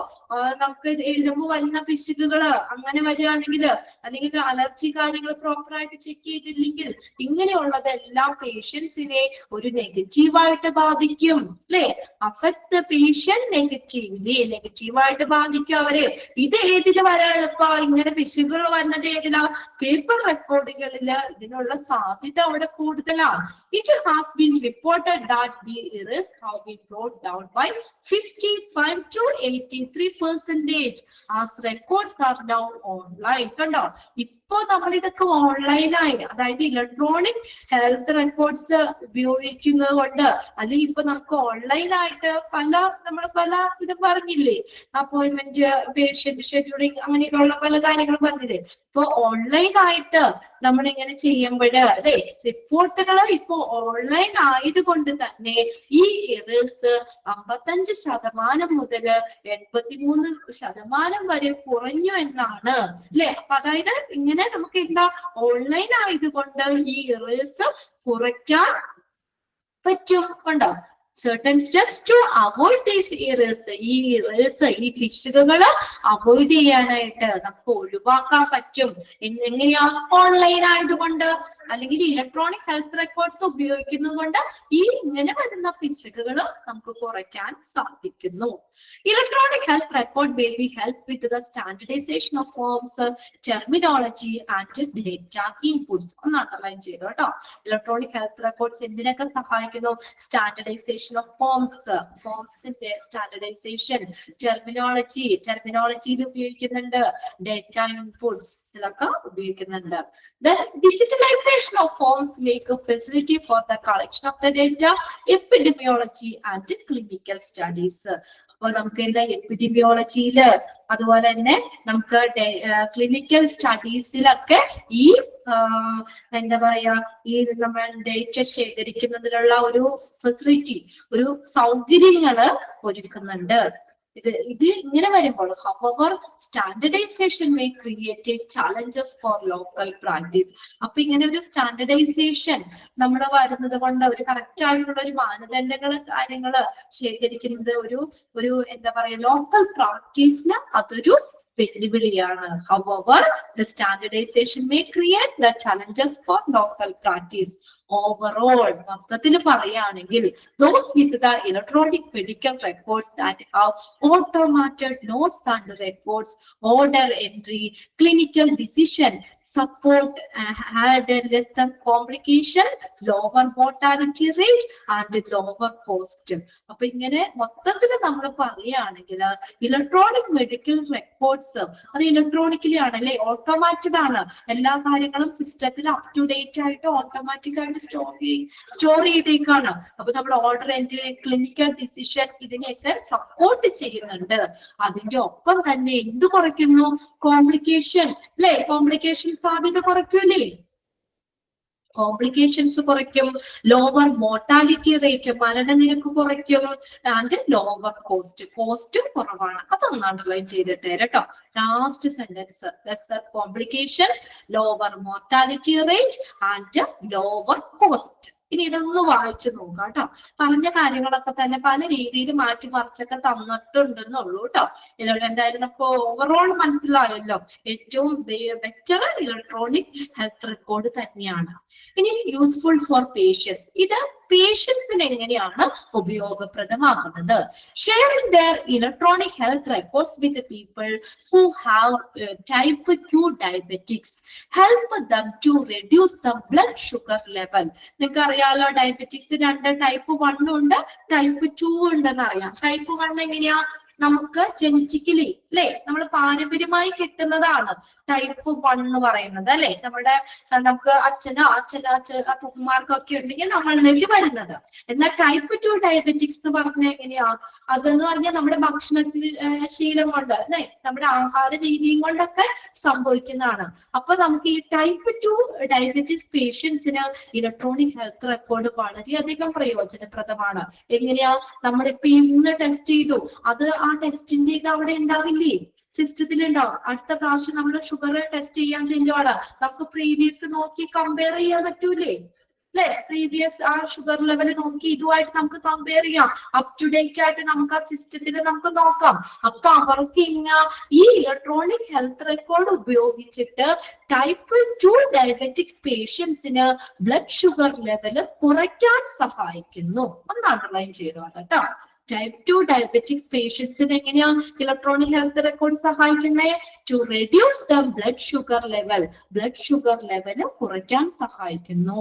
നമുക്ക് എഴുതുമ്പോൾ വരുന്ന പിശകുകള് അങ്ങനെ വരികയാണെങ്കിൽ, അല്ലെങ്കിൽ അലർജി കാര്യങ്ങൾ പ്രോപ്പറായിട്ട് ചെക്ക് ചെയ്തില്ലെങ്കിൽ, ഇങ്ങനെയുള്ളതെല്ലാം പേഷ്യൻസിനെ ഒരു നെഗറ്റീവായിട്ട് ബാധിക്കും അല്ലെ. അഫക്ട് ദ പേഷ്യന്റ് നെഗറ്റീവ്ലി, നെഗറ്റീവായിട്ട് ബാധിക്കും അവരെ. ഇത് ഏതില് വരാൻ എളുപ്പ, ഇങ്ങനെ പിശകുകൾ വരുന്നത് ഏതിലാ, പേപ്പർ റെക്കോർഡുകളില് ഇതിനുള്ള സാധ്യത അവിടെ കൂടുതലാണ്. It has been reported that the errors have been brought down by 55 to 83% as records are now online. കണ്ടോ, ഇപ്പൊ നമ്മൾ ഇതൊക്കെ ഓൺലൈനായി, അതായത് ഇലക്ട്രോണിക് ഹെൽത്ത് റെക്കോർഡ്സ് ഉപയോഗിക്കുന്നത് കൊണ്ട്, അല്ലെങ്കിൽ ഇപ്പൊ നമുക്ക് ഓൺലൈനായിട്ട് നമ്മൾ പല ഇത് പറഞ്ഞില്ലേ, അപ്പോയിന്റ്മെന്റ്, പേഷ്യന്റ് ഷെഡ്യൂളിങ്, അങ്ങനെയൊക്കെയുള്ള പല കാര്യങ്ങൾ പറഞ്ഞില്ലേ. ഇപ്പൊ ഓൺലൈനായിട്ട് നമ്മൾ ഇങ്ങനെ ചെയ്യുമ്പോഴ് അല്ലെ, റിപ്പോർട്ടുകൾ ഇപ്പൊ ഓൺലൈൻ ആയതുകൊണ്ട് തന്നെ ഈ എറേഴ്സ് 55% മുതൽ 83% വരെ കുറഞ്ഞു എന്നാണ് അല്ലെ. അപ്പൊ അതായത് ഇങ്ങനെ നമുക്ക് എന്താ, ഓൺലൈൻ ആയതുകൊണ്ട് ഈ എറേഴ്സ് കുറയ്ക്കാൻ പറ്റും. കണ്ടോ, certain steps to avoid these errors, ഈ പിശകുകൾ അവോയ്ഡ് ചെയ്യാനായിട്ട് നമുക്ക് ഒഴിവാക്കാൻ പറ്റും. എങ്ങനെയാ, ഓൺലൈൻ ആയതുകൊണ്ട് അല്ലെങ്കിൽ ഇലക്ട്രോണിക് ഹെൽത്ത് റെക്കോർഡ്സ് ഉപയോഗിക്കുന്നത് കൊണ്ട് ഈ ഇങ്ങനെ വരുന്ന പിശകുകൾ നമുക്ക് കുറയ്ക്കാൻ സാധിക്കുന്നു. Electronic health record may be help with the standardization of forms, terminology and data inputs. ഒന്ന് അണ്ടർലൈൻ ചെയ്തു കേട്ടോ. ഇലക്ട്രോണിക് ഹെൽത്ത് റെക്കോർഡ്സ് എന്തിനൊക്കെ സഹായിക്കുന്നു, standardisation standardization of forms in the standardization terminology ഉപയോഗിക്കുന്നുണ്ട് data inputs ഇതിലൊക്കെ ഉപയോഗിക്കുന്നുണ്ട്. The digitalization of forms make a facility for the collection of the data, epidemiology and clinical studies. അപ്പോൾ നമുക്ക് എന്താ എപ്പിഡെമിയോളജിയില് അതുപോലെ തന്നെ നമുക്ക് ക്ലിനിക്കൽ സ്റ്റഡീസിലൊക്കെ ഈ എന്താ പറയാ ഈ നമ്മൾ ഡേറ്റ ശേഖരിക്കുന്നതിനുള്ള ഒരു ഫെസിലിറ്റി ഒരു സൗകര്യങ്ങള് ഒരുക്കുന്നുണ്ട്. ഇത് ഇങ്ങനെ വരുമ്പോൾ however standardization may create challenges for local practice. അപ്പൊ ഇങ്ങനെ ഒരു സ്റ്റാൻഡർഡൈസേഷൻ നമ്മുടെ വരുന്നത് കൊണ്ട് ഒരു കറക്റ്റ് ആയിട്ടുള്ള ഒരു മാനദണ്ഡങ്ങള് കാര്യങ്ങള് ശേഖരിക്കുന്നത് ഒരു എന്താ പറയാ ലോക്കൽ പ്രാക്ടീസിന് അതൊരു വെല്ലുവിളിയാണ്. However, the standardization may create the challenges for local practice. Overall, മൊത്തത്തിൽ പറയുകയാണെങ്കിൽ those with the electronic medical records that have automated notes and records, order entry, clinical decision support had a lesser complication, lower mortality rate and lower cost. അപ്പൊ ഇങ്ങനെ മൊത്തത്തിൽ നമ്മൾ പറയുകയാണെങ്കിൽ ഇലക്ട്രോണിക് മെഡിക്കൽ റെക്കോർഡ്സ് അത് ഇലക്ട്രോണിക്കലി ആണ് അല്ലെ, ഓട്ടോമാറ്റഡ് ആണ്. എല്ലാ കാര്യങ്ങളും സിസ്റ്റത്തിൽ അപ് ടു ഡേറ്റ് ആയിട്ട് ഓട്ടോമാറ്റിക് ആയിട്ട് സ്റ്റോർ ചെയ്തേക്കാണ്. അപ്പൊ നമ്മൾ ഓർഡർ എൻട്രി ക്ലിനിക്കൽ ഡിസിഷൻ ഇതിനെയൊക്കെ സപ്പോർട്ട് ചെയ്യുന്നുണ്ട്. അതിന്റെ ഒപ്പം തന്നെ എന്ത് കുറയ്ക്കുന്നു? കോംപ്ലിക്കേഷൻ അല്ലെ, കോംപ്ലിക്കേഷൻ സാധ്യത കുറയ്ക്കൂലേ, കോംപ്ലിക്കേഷൻസ് കുറയ്ക്കും, ലോവർ മോർട്ടാലിറ്റി റേറ്റ് മരണനിരക്ക് കുറയ്ക്കും, ആൻഡ് ലോവർ കോസ്റ്റ് കുറവാണ്. അതൊന്ന് അണ്ടർലൈൻ ചെയ്തിട്ട് കേട്ടോ. Last sentence lesser complication, lower mortality rate and lower cost. ഇനി ഇതൊന്ന് വായിച്ചു നോക്കാം കേട്ടോ. പറഞ്ഞ കാര്യങ്ങളൊക്കെ തന്നെ പല രീതിയിൽ മാറ്റി മറിച്ചൊക്കെ തന്നിട്ടുണ്ടെന്നുള്ളൂ കേട്ടോ. എന്തായാലും നമുക്ക് ഓവറോൾ മനസ്സിലായല്ലോ. ഏറ്റവും ബെറ്റർ ഇലക്ട്രോണിക് ഹെൽത്ത് റെക്കോർഡ് തന്നെയാണ്. ഇനി യൂസ്ഫുൾ ഫോർ പേഷ്യൻസ്, ഇത് പേഷ്യൻസിന് എങ്ങനെയാണ് ഉപയോഗപ്രദമാകുന്നത്? Sharing their electronic health records with the people who have type 2 diabetics help them to reduce the blood sugar level. നിങ്ങൾക്ക് അറിയാലോ ഡയബറ്റീസ് 2 ടൈപ്പ് 1 ഉണ്ട്, ടൈപ്പ് 2 ഉണ്ടെന്ന് അറിയാം. ടൈപ്പ് 1 എങ്ങനെയാ? നമുക്ക് ജനറ്റിക്കലി അല്ലെ, നമ്മൾ പാരമ്പര്യമായി കിട്ടുന്നതാണ് ടൈപ്പ് 1 എന്ന് പറയുന്നത് അല്ലെ. നമുക്ക് അപ്പൂപ്പന്മാർക്കൊക്കെ ഉണ്ടെങ്കിൽ നമ്മളിലേക്ക് വരുന്നത്. എന്നാൽ ടൈപ്പ് 2 ഡയബറ്റിക്സ് എന്ന് പറഞ്ഞാൽ എങ്ങനെയാ? അതെന്ന് പറഞ്ഞാൽ നമ്മുടെ ഭക്ഷണ ശീലം കൊണ്ട് അല്ലെ, നമ്മുടെ ആഹാര രീതിയും കൊണ്ടൊക്കെ സംഭവിക്കുന്നതാണ്. അപ്പൊ നമുക്ക് ഈ ടൈപ്പ് 2 ഡയബറ്റിക്സ് പേഷ്യൻസിന് ഇലക്ട്രോണിക് ഹെൽത്ത് റെക്കോർഡ് വളരെയധികം പ്രയോജനപ്രദമാണ്. എങ്ങനെയാ? നമ്മളിപ്പോ ഇന്ന് ടെസ്റ്റ് ചെയ്തു, അത് ആ ടെസ്റ്റിന്റെ ഇത് അവിടെ ഉണ്ടാവില്ലേ, സിസ്റ്റത്തിൽ ഉണ്ടാവും. അടുത്ത പ്രാവശ്യം നമ്മൾ ഷുഗർ ടെസ്റ്റ് ചെയ്യാൻ ചെല്ലുവാണ്, നമുക്ക് പ്രീവിയസ് നോക്കി കമ്പയർ ചെയ്യാൻ പറ്റൂലേ അല്ലെ? പ്രീവിയസ് ആ ഷുഗർ ലെവൽ നോക്കി ഇതുമായിട്ട് നമുക്ക് കമ്പയർ ചെയ്യാം. അപ് ടു ഡേറ്റ് ആയിട്ട് നമുക്ക് ആ സിസ്റ്റത്തിൽ നമുക്ക് നോക്കാം. അപ്പൊ അവർക്ക് ഈ ഇലക്ട്രോണിക് ഹെൽത്ത് റെക്കോർഡ് ഉപയോഗിച്ചിട്ട് ടൈപ്പ് 2 ഡയബറ്റിക്സ് പേഷ്യൻസിന് ബ്ലഡ് ഷുഗർ ലെവൽ കുറയ്ക്കാൻ സഹായിക്കുന്നു. ഒന്ന് അണ്ടർലൈൻ ചെയ്തോട്ടെ കേട്ടോ. ടൈപ്പ് 2 ഡയബറ്റിക്സ് പേഷ്യൻസിന് എങ്ങനെയാണ് ഇലക്ട്രോണിക് ഹെൽത്ത് റെക്കോർഡ് സഹായിക്കുന്നത്? To reduce the blood sugar level, blood sugar level കുറയ്ക്കാൻ സഹായിക്കുന്നു.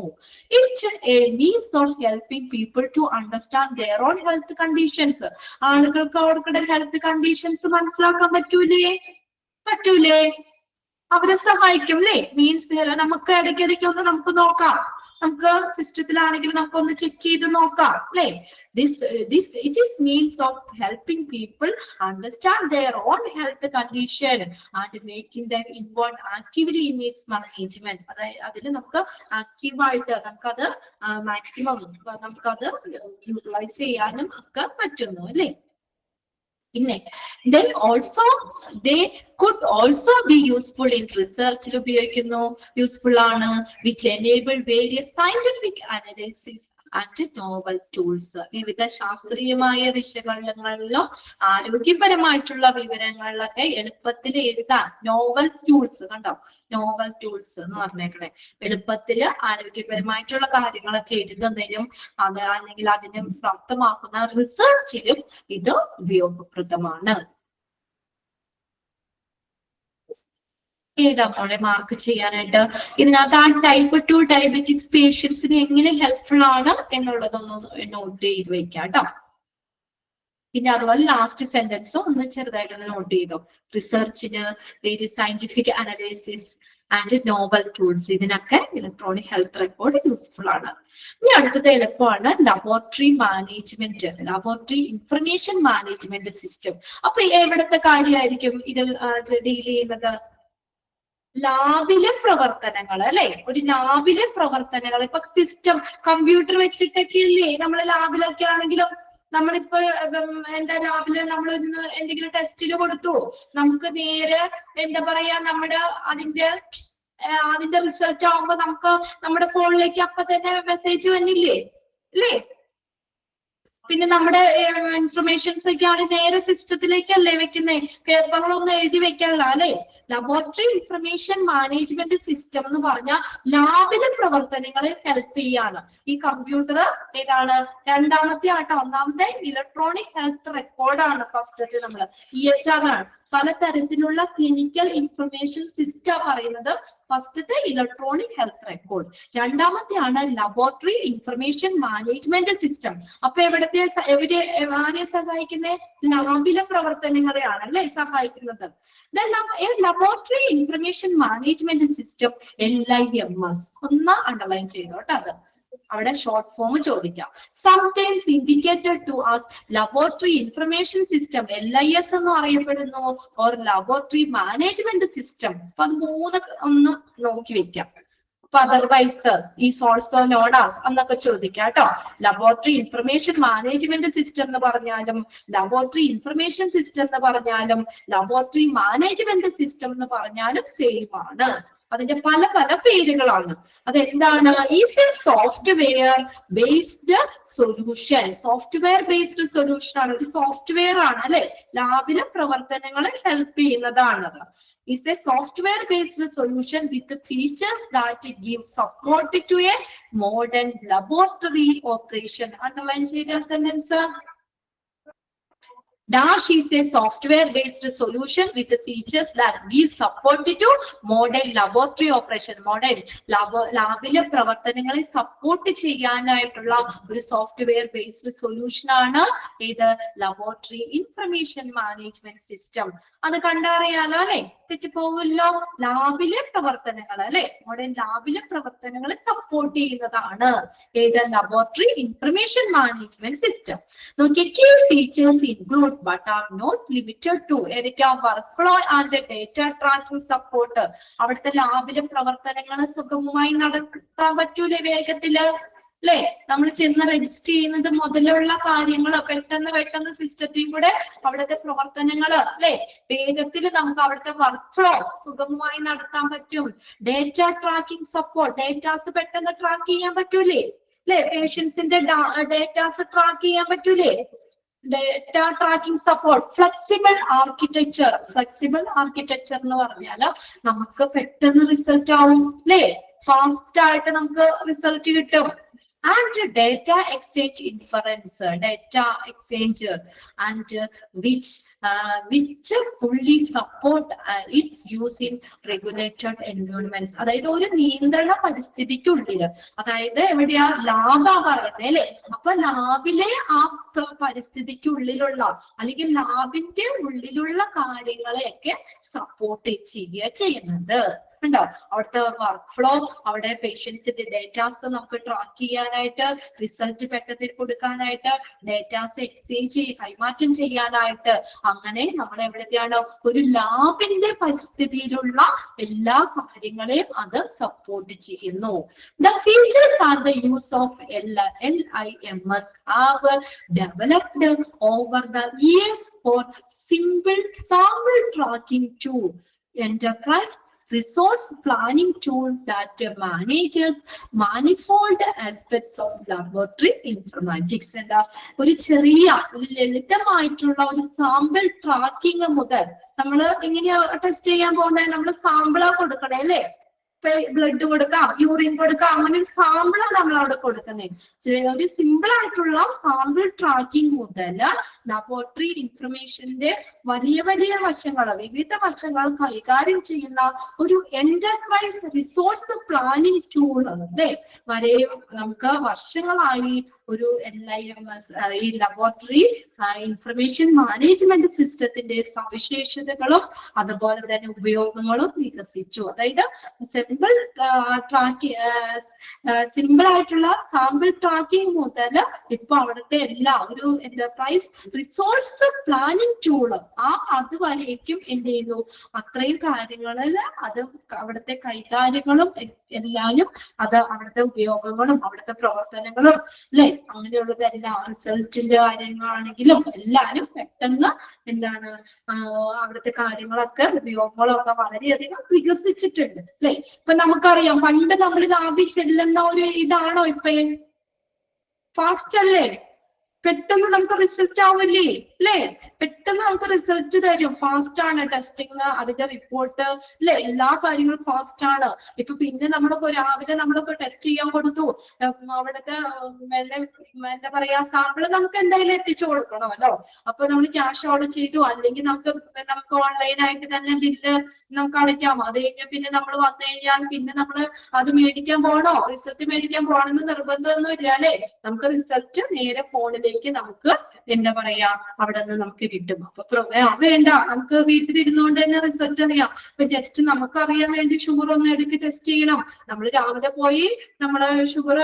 It a means of helping people to understand their own health conditions. ആളുകൾക്ക് അവരുടെ ഹെൽത്ത് കണ്ടീഷൻസ് മനസ്സിലാക്കാൻ പറ്റൂലേ? അവരെ സഹായിക്കും അല്ലെ. മീൻസ് നമുക്ക് ഇടയ്ക്കിടയ്ക്ക് ഒന്ന് നമുക്ക് നോക്കാം, നമുക്ക് സിസ്റ്റത്തിലാണെങ്കിൽ നമുക്കൊന്ന് ചെക്ക് ചെയ്ത് നോക്കാം അല്ലെ. It is means of helping people understand their own health condition and making them involved actively in its management. അതായത് അതിൽ നമുക്ക് ആക്റ്റീവായിട്ട് നമുക്കത് മാക്സിമം നമുക്കത് യൂട്ടിലൈസ് ചെയ്യാനും ഒക്കെ പറ്റുന്നു അല്ലെ. Then also they could also be useful in research. ഉപയോഗിക്കുന്നു, യൂസ്ഫുൾ ആണ്. which enable various scientific analysis and novel tools. വിവിധ ശാസ്ത്രീയമായ വിശകലനങ്ങളിലും ആരോഗ്യപരമായിട്ടുള്ള വിവരങ്ങളിലൊക്കെ എളുപ്പത്തിൽ എഴുതാൻ നോവൽ ടൂൾസ്. കണ്ടോ, നോവൽ ടൂൾസ് എന്ന് പറഞ്ഞേക്കണേ. എളുപ്പത്തിൽ ആരോഗ്യപരമായിട്ടുള്ള കാര്യങ്ങളൊക്കെ എഴുതുന്നതിനും അത് അല്ലെങ്കിൽ അതിനെ പ്രാപ്തമാക്കുന്ന റിസർച്ചിലും ഇത് ഉപയോഗപ്രദമാണ്. ഏതാ മോളെ മാർക്ക് ചെയ്യാനായിട്ട്? ഇതിനകത്ത് ആ ടൈപ്പ് 2 ഡയബറ്റിക്സ് പേഷ്യൻസിന് എങ്ങനെ ഹെൽപ്ഫുൾ ആണ് എന്നുള്ളതൊന്ന് നോട്ട് ചെയ്ത് വെക്കാം കേട്ടോ. പിന്നെ അതുപോലെ ലാസ്റ്റ് സെന്റൻസും ഒന്ന് ചെറുതായിട്ടൊന്ന് നോട്ട് ചെയ്തോ. റിസർച്ചിന്, scientific analysis and novel tools, ഇതിനൊക്കെ ഇലക്ട്രോണിക് ഹെൽത്ത് റെക്കോർഡ് യൂസ്ഫുൾ ആണ്. ഇനി അടുത്തത് എളുപ്പമാണ് laboratory management, laboratory information management system. അപ്പൊ എവിടത്തെ കാര്യമായിരിക്കും ഇതിൽ ഡീൽ ചെയ്യുന്നത്? ലാബിലെ പ്രവർത്തനങ്ങൾ അല്ലെ, ഒരു ലാബിലെ പ്രവർത്തനങ്ങൾ. ഇപ്പൊ സിസ്റ്റം കമ്പ്യൂട്ടർ വെച്ചിട്ടൊക്കെ അല്ലേ നമ്മൾ ലാബിലൊക്കെ ആണെങ്കിലും നമ്മളിപ്പോ എന്താ ലാബില് നമ്മൾ എന്തെങ്കിലും ടെസ്റ്റിന് കൊടുത്തു, നമുക്ക് നേരെ എന്താ പറയാ അതിന്റെ റിസൾട്ട് ആവുമ്പോ നമുക്ക് നമ്മുടെ ഫോണിലേക്ക് അപ്പൊ തന്നെ മെസ്സേജ് വന്നില്ലേ അല്ലേ? പിന്നെ നമ്മുടെ ഇൻഫർമേഷൻസ് ഒക്കെ ആണ് നേരെ സിസ്റ്റത്തിലേക്കല്ലേ വെക്കുന്നേ, പേപ്പറിലൊന്നും എഴുതി വെക്കാനുള്ള അല്ലെ. ലബോറട്ടറി ഇൻഫർമേഷൻ മാനേജ്മെന്റ് സിസ്റ്റം എന്ന് പറഞ്ഞാൽ ലാബിലെ പ്രവർത്തനങ്ങളെ ഹെൽപ്പ് ചെയ്യാണ്. ഈ കമ്പ്യൂട്ടർ ഏതാണ്? രണ്ടാമത്തെ ആട്ടോ. ഒന്നാമത്തെ ഇലക്ട്രോണിക് ഹെൽത്ത് റെക്കോർഡാണ്. ഫസ്റ്റ് നമ്മൾ EHR ആണ്. പലതരത്തിലുള്ള ക്ലിനിക്കൽ ഇൻഫർമേഷൻ സിസ്റ്റം പറയുന്നത് ഫസ്റ്റത്തെ ഇലക്ട്രോണിക് ഹെൽത്ത് റെക്കോർഡ്. രണ്ടാമത്തെയാണ് ലബോറട്ടറി ഇൻഫർമേഷൻ മാനേജ്മെന്റ് സിസ്റ്റം. അപ്പൊ ആരെ സഹായിക്കുന്നത്? ലാബിലെ പ്രവർത്തനങ്ങളെയാണ് അല്ലെ സഹായിക്കുന്നത്. Laboratory information management system LIMS ഒന്ന് അണ്ടർലൈൻ ചെയ്തോട്ടെ. അത് അവിടെ ഷോർട്ട് ഫോം ചോദിക്കാം. Sometimes indicated to as laboratory information system, LIS എന്ന് അറിയപ്പെടുന്നു, ഓർ ലബോറട്ടറി മാനേജ്മെന്റ് സിസ്റ്റം. അപ്പൊ അത് മൂന്ന് ഒന്ന് നോക്കി വെക്കാം. അപ്പൊ otherwise is also known as എന്നൊക്കെ ചോദിക്കാം കേട്ടോ. ലബോറട്ടറി ഇൻഫർമേഷൻ മാനേജ്മെന്റ് സിസ്റ്റം എന്ന് പറഞ്ഞാലും, ലബോറട്ടറി ഇൻഫർമേഷൻ സിസ്റ്റം എന്ന് പറഞ്ഞാലും, ലബോറട്ടറി മാനേജ്മെന്റ് സിസ്റ്റം എന്ന് പറഞ്ഞാലും സെയിം ആണ്. അതിന്റെ പല പല പേരുകളാണ്. അതെന്താണ്? Is A software based solution. Software based solution ആണ്. ഒരു സോഫ്റ്റ്വെയർ ആണ് അല്ലെ, ലാബിലെ പ്രവർത്തനങ്ങളെ help ചെയ്യുന്നതാണത്. Is a software based solution with features that give support to a modern laboratory operation. Underline ചെയ്ത sentence. Dash is a software-based solution with features that give support to modern laboratory operation. Modern ലാബിലെ പ്രവർത്തനങ്ങളെ സപ്പോർട്ട് ചെയ്യാനായിട്ടുള്ള ഒരു സോഫ്റ്റ്വെയർ-based solution ആണ് ഇത് ലബോറട്ടറി ഇൻഫർമേഷൻ മാനേജ്മെന്റ് സിസ്റ്റം. അത് കണ്ടറിയാലോ അല്ലെ, തെറ്റിപ്പോവില്ലോ. ലാബിലെ പ്രവർത്തനങ്ങൾ അല്ലെ, മോഡേൺ ലാബിലെ പ്രവർത്തനങ്ങളെ സപ്പോർട്ട് ചെയ്യുന്നതാണ് ഏത്? Laboratory information management system. നോക്കിയ key features include but are not limited to workflow and data tracking support. അവിടുത്തെ ലാബിലെ പ്രവർത്തനങ്ങൾ സുഗമമായി നടത്താൻ പറ്റൂലേ വേഗത്തില് അല്ലെ? നമ്മൾ ചെന്ന് രജിസ്റ്റർ ചെയ്യുന്നത് മുതലുള്ള കാര്യങ്ങൾ പെട്ടെന്ന് സിസ്റ്റത്തിൽ കൂടെ അവിടുത്തെ പ്രവർത്തനങ്ങൾ അല്ലെ വേഗത്തിൽ നമുക്ക് അവിടുത്തെ വർക്ക് ഫ്ലോ സുഗമമായി നടത്താൻ പറ്റും. ഡേറ്റ ട്രാക്കിംഗ് സപ്പോർട്ട്, ഡേറ്റാസ് പെട്ടെന്ന് ട്രാക്ക് ചെയ്യാൻ പറ്റൂലേ അല്ലെ? പേഷ്യൻസിന്റെ ഡേറ്റാസ് ട്രാക്ക് ചെയ്യാൻ പറ്റൂലേ? Data tracking support. Flexible architecture. Flexible architecture എന്ന് പറഞ്ഞാൽ നമുക്ക് പെട്ടെന്ന് റിസൾട്ട് ആവും അല്ലെ, ഫാസ്റ്റ് ആയിട്ട് നമുക്ക് റിസൾട്ട് കിട്ടും. and data exchange inference, data exchange and which fully support its use in regulated environments. അതായത് ഒരു നിയന്ത്രണ പരിസ്ഥിതിക്കുള്ളിൽ, അതായത് എവിടെയാ? ലാബാ പറയുന്നത് അല്ലെ. അപ്പൊ ലാബിലെ ആ പരിസ്ഥിതിക്കുള്ളിലുള്ള അല്ലെങ്കിൽ ലാബിന്റെ ഉള്ളിലുള്ള കാര്യങ്ങളെയൊക്കെ സപ്പോർട്ട് ചെയ്യുന്നത് ഉണ്ടോ? അവിടുത്തെ വർക്ക് ഫ്ലോ, അവിടെ പേഷ്യൻസിന്റെ ഡേറ്റാസ് നമുക്ക് ട്രാക്ക് ചെയ്യാനായിട്ട്, റിസൾട്ട് പെട്ടെന്ന് കൊടുക്കാനായിട്ട്, ഡേറ്റാസ് കൈമാറ്റം ചെയ്യാനായിട്ട്, അങ്ങനെ നമ്മൾ എവിടെയാണ്? ഒരു ലാബിന്റെ പരിസ്ഥിതിയിലുള്ള എല്ലാ കാര്യങ്ങളെയും അത് സപ്പോർട്ട് ചെയ്യുന്നു. The features and the use of LIMS have developed over the years for simple sample tracking tool, enterprise resource planning tool that manages manifold aspects of laboratory informatics. എന്താ? ഒരു ചെറിയ ഒരു ലളിതമായിട്ടുള്ള ഒരു സാമ്പിൾ ട്രാക്കിംഗ് മുതൽ നമ്മൾ എങ്ങനെയാ ടെസ്റ്റ് ചെയ്യാൻ പോകുന്നത്? നമ്മൾ സാമ്പിളാ കൊടുക്കണേ അല്ലേ? ബ്ലഡ് കൊടുക്കാം, യൂറിൻ കൊടുക്കാം, അങ്ങനെ ഒരു സാമ്പിളാണ് നമ്മൾ അവിടെ കൊടുക്കുന്നത്. ഒരു സിമ്പിൾ ആയിട്ടുള്ള സാമ്പിൾ ട്രാക്കിംഗ് മുതൽ ലബോറട്ടറി ഇൻഫർമേഷന്റെ വലിയ വലിയ വശങ്ങൾ, വിവിധ വശങ്ങൾ കൈകാര്യം ചെയ്യുന്ന ഒരു എന്റർപ്രൈസ് റിസോഴ്സ് പ്ലാനിംഗ് ടൂൾ അല്ലേ വരെ നമുക്ക് വർഷങ്ങളായി ഒരു LIMS ഈ ലബോറട്ടറി ഇൻഫർമേഷൻ മാനേജ്മെന്റ് സിസ്റ്റത്തിന്റെ സവിശേഷതകളും അതുപോലെ തന്നെ ഉപയോഗങ്ങളും വികസിച്ചു. അതായത് സിമ്പിൾ ആയിട്ടുള്ള സാമ്പിൾ ട്രാക്കിംഗ് മുതൽ ഇപ്പൊ അവിടുത്തെ എല്ലാ ഒരു എന്റർപ്രൈസ് റിസോഴ്സ് പ്ലാനിംഗ് ടൂള് അതുവരേക്കും എന്ത് ചെയ്യുന്നു, അത്രയും കാര്യങ്ങളിൽ അത് അവിടുത്തെ കൈകാര്യങ്ങളും എല്ലാരും അത് അവിടുത്തെ ഉപയോഗങ്ങളും അവിടുത്തെ പ്രവർത്തനങ്ങളും അല്ലെ അങ്ങനെയുള്ളതെല്ലാം റിസൾട്ടിന്റെ കാര്യങ്ങളാണെങ്കിലും എല്ലാരും പെട്ടെന്ന് എന്താണ് അവിടുത്തെ കാര്യങ്ങളൊക്കെ ഉപയോഗങ്ങളും ഒക്കെ വളരെയധികം വികസിച്ചിട്ടുണ്ട് അല്ലെ. ഇപ്പൊ നമുക്കറിയാം പണ്ട് നമ്മൾ ലാബിൽ ചെല്ലുന്ന ഒരു ഇതാണോ ഇപ്പൊ ഫാസ്റ്റ് അല്ലേ, പെട്ടെന്ന് നമുക്ക് റിസൾട്ട് ആവില്ലേ അല്ലേ, പെട്ടെന്ന് നമുക്ക് റിസൾട്ട് തരും, ഫാസ്റ്റ് ആണ് ടെസ്റ്റിങ്, അതിന്റെ റിപ്പോർട്ട് അല്ലെ, എല്ലാ കാര്യങ്ങളും ഫാസ്റ്റ് ആണ്. ഇപ്പൊ പിന്നെ നമ്മളിപ്പോ രാവിലെ നമ്മളിപ്പോ ടെസ്റ്റ് ചെയ്യാൻ കൊടുത്തു, അവിടുത്തെ എന്താ പറയാ സാമ്പിള് നമുക്ക് എന്തായാലും എത്തിച്ചു കൊടുക്കണമല്ലോ. അപ്പൊ നമ്മൾ ക്യാഷ് ഓർഡർ ചെയ്തു, അല്ലെങ്കിൽ നമുക്ക് ഓൺലൈനായിട്ട് തന്നെ ബില്ല് നമുക്ക് അടയ്ക്കാം. അത് കഴിഞ്ഞാൽ പിന്നെ നമ്മൾ വന്നു കഴിഞ്ഞാൽ പിന്നെ നമ്മൾ അത് മേടിക്കാൻ പോകണോ, റിസൾട്ട് മേടിക്കാൻ പോകണമെന്ന് നിർബന്ധമൊന്നും ഇല്ല അല്ലെ. നമുക്ക് റിസൾട്ട് നേരെ ഫോണിലേക്ക് നമുക്ക് എന്താ പറയാ അവിടെ നിന്ന് നമുക്ക് കിട്ടും. അപ്പൊ വേണ്ട, നമുക്ക് വീട്ടിലിരുന്നുകൊണ്ട് തന്നെ റിസൾട്ട് അറിയാം. ഇപ്പൊ ജസ്റ്റ് നമുക്ക് അറിയാൻ വേണ്ടി ഷുഗർ ഒന്ന് എടുത്ത് ടെസ്റ്റ് ചെയ്യണം, നമ്മൾ രാവിലെ പോയി നമ്മള് ഷുഗർ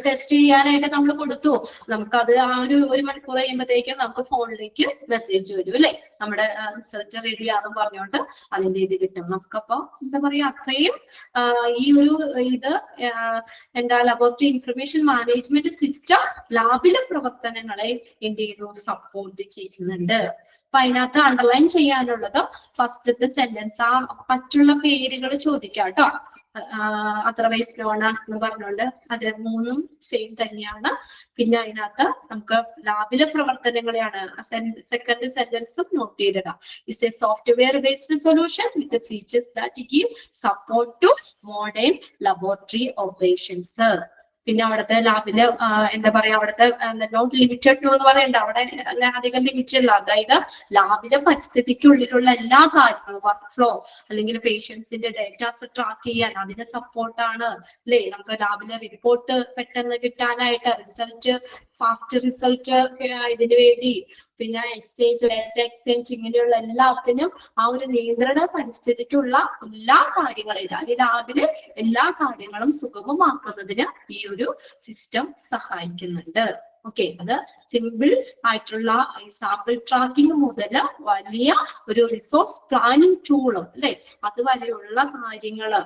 ടെസ്റ്റ് ചെയ്യാനായിട്ട് നമ്മൾ കൊടുത്തു, നമുക്കത് ആ ഒരു മണിക്കൂർ കഴിയുമ്പോഴത്തേക്കും നമുക്ക് ഫോണിലേക്ക് മെസ്സേജ് വരും അല്ലെ, നമ്മുടെ റിസൾട്ട് റെഡി ആണെന്ന് പറഞ്ഞുകൊണ്ട് അതിന്റെ ഇത് കിട്ടും. നമുക്കപ്പോ എന്താ പറയാ അത്രയും ഈ ഒരു ഇത് എന്താ ലബോറട്ടറി ഇൻഫർമേഷൻ മാനേജ്മെന്റ് സിസ്റ്റം ലാബിലെ പ്രവർത്തനങ്ങളെ എന്ത് ചെയ്യുന്നു, സപ്പോർട്ട് ചെയ്യുന്നുണ്ട്. അപ്പൊ അതിനകത്ത് അണ്ടർലൈൻ ചെയ്യാനുള്ളത് ഫസ്റ്റത്തെ സെന്റൻസ് മറ്റുള്ള പേരുകൾ ചോദിക്കാം കേട്ടോ. അതർവൈസ് നോണാസ് എന്ന് പറഞ്ഞുകൊണ്ട് അത് മൂന്നും സെയിം തന്നെയാണ്. പിന്നെ അതിനകത്ത് നമുക്ക് ലാബിലെ പ്രവർത്തനങ്ങളെയാണ് സെക്കൻഡ് സെന്റൻസും നോട്ട് ചെയ്തിടാം. It's a software based solution with features that give support to modern laboratory operations. പിന്നെ അവിടുത്തെ ലാബില് എന്താ പറയാ അവിടുത്തെ നോട്ട് ലിമിറ്റഡ് ടു എന്ന് പറയണ്ട, അവിടെ അധികം ലിമിറ്റ് ഇല്ല. അതായത് ലാബിലെ പരിസ്ഥിതിക്കുള്ളിലുള്ള എല്ലാ കാര്യങ്ങളും വർക്ക് ഫ്ലോ അല്ലെങ്കിൽ പേഷ്യൻസിന്റെ ഡേറ്റാസ് ട്രാക്ക് ചെയ്യാൻ അതിന് സപ്പോർട്ടാണ് അല്ലെ. നമുക്ക് ലാബിലെ റിപ്പോർട്ട് പെട്ടെന്ന് കിട്ടാനായിട്ട് റിസൾട്ട് ഫാസ്റ്റ് റിസൾട്ട് ഇതിനു വേണ്ടി പിന്നെ ഡാറ്റ എക്സ്ചേഞ്ച് ഇങ്ങനെയുള്ള എല്ലാത്തിനും ആ ഒരു നിയന്ത്രണ പരിസ്ഥിതിക്കുള്ള എല്ലാ കാര്യങ്ങളും അല്ലെങ്കിൽ ലാബില് എല്ലാ കാര്യങ്ങളും സുഗമമാക്കുന്നതിന് ഈ ഒരു സിസ്റ്റം സഹായിക്കുന്നുണ്ട്. ഓക്കെ, അത് സിമ്പിൾ ആയിട്ടുള്ള സാമ്പിൾ ട്രാക്കിംഗ് മുതൽ വലിയ ഒരു റിസോഴ്സ് പ്ലാനിംഗ് ടൂള് അല്ലെ അതുവരെയുള്ള കാര്യങ്ങള്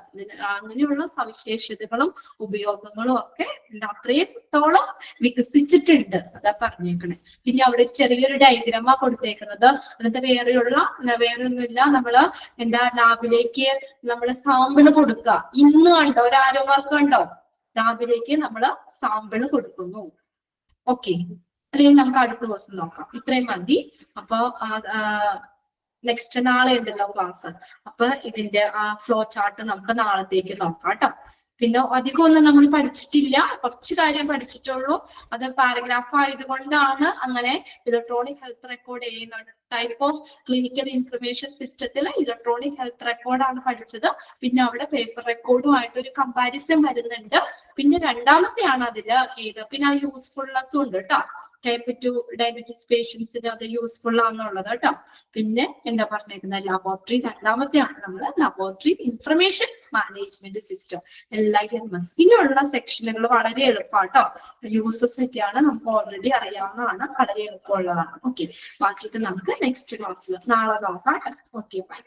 അങ്ങനെയുള്ള സവിശേഷതകളും ഉപയോഗങ്ങളും ഒക്കെ അത്രത്തോളം വികസിച്ചിട്ടുണ്ട് അതാ പറഞ്ഞേക്കണേ. പിന്നെ അവിടെ ചെറിയൊരു ഡയഗ്രാമാ കൊടുത്തേക്കുന്നത്. അതിനകത്ത് വേറെയൊന്നുമില്ല, നമ്മള് എന്താ ലാബിലേക്ക് നമ്മള് സാമ്പിള് കൊടുക്കുക. ഇന്ന് കണ്ടോ ഒരു ആരോ വർക്ക് കണ്ടോ, ലാബിലേക്ക് നമ്മള് സാമ്പിള് കൊടുക്കുന്നു. ഓക്കെ, അല്ലെങ്കിൽ നമുക്ക് അടുത്ത ദിവസം നോക്കാം. ഇത്രയും മതി. അപ്പൊ നെക്സ്റ്റ് നാളെ ഉണ്ടല്ലോ ക്ലാസ്, അപ്പൊ ഇതിന്റെ ഫ്ലോ ചാർട്ട് നമുക്ക് നാളത്തേക്ക് നോക്കാം കേട്ടോ. പിന്നെ അധികം ഒന്നും നമ്മൾ പഠിച്ചിട്ടില്ല, കുറച്ച് കാര്യം പഠിച്ചിട്ടുള്ളൂ. അത് പാരഗ്രാഫ് ആയതുകൊണ്ടാണ് അങ്ങനെ. ഇലക്ട്രോണിക് ഹെൽത്ത് റെക്കോർഡ് ചെയ്യുന്ന ടൈപ്പ് ഓഫ് ക്ലിനിക്കൽ ഇൻഫർമേഷൻ സിസ്റ്റത്തിൽ ഇലക്ട്രോണിക് ഹെൽത്ത് റെക്കോർഡാണ് പഠിച്ചത്. പിന്നെ അവിടെ പേപ്പർ റെക്കോർഡുമായിട്ട് ഒരു കമ്പാരിസൺ വരുന്നുണ്ട്. പിന്നെ രണ്ടാമത്തെയാണ് അതില് പിന്നെ അത് യൂസ്ഫുൾനെസ്സും ഉണ്ട് കേട്ടോ. ടൈപ്പ് 2 ഡയബറ്റീസ് പേഷ്യൻസിന് അത് യൂസ്ഫുൾ ആണെന്നുള്ളത് കേട്ടോ. പിന്നെ എന്താ പറഞ്ഞേക്കുന്നത് ലബോറട്ടറി രണ്ടാമത്തെയാണ് നമ്മൾ laboratory information management system LIMS. ഇനിയുള്ള സെക്ഷനുകൾ വളരെ എളുപ്പമാട്ടോ. യൂസസ് ഒക്കെയാണ് നമുക്ക് ഓൾറെഡി അറിയാവുന്നതാണ്, വളരെ എളുപ്പമുള്ളതാണ്. ഓക്കെ, ബാക്കിയിട്ട് നമുക്ക് നെക്സ്റ്റ് ക്ലാസ്സിൽ നാളെ നോക്കാം. Okay, by.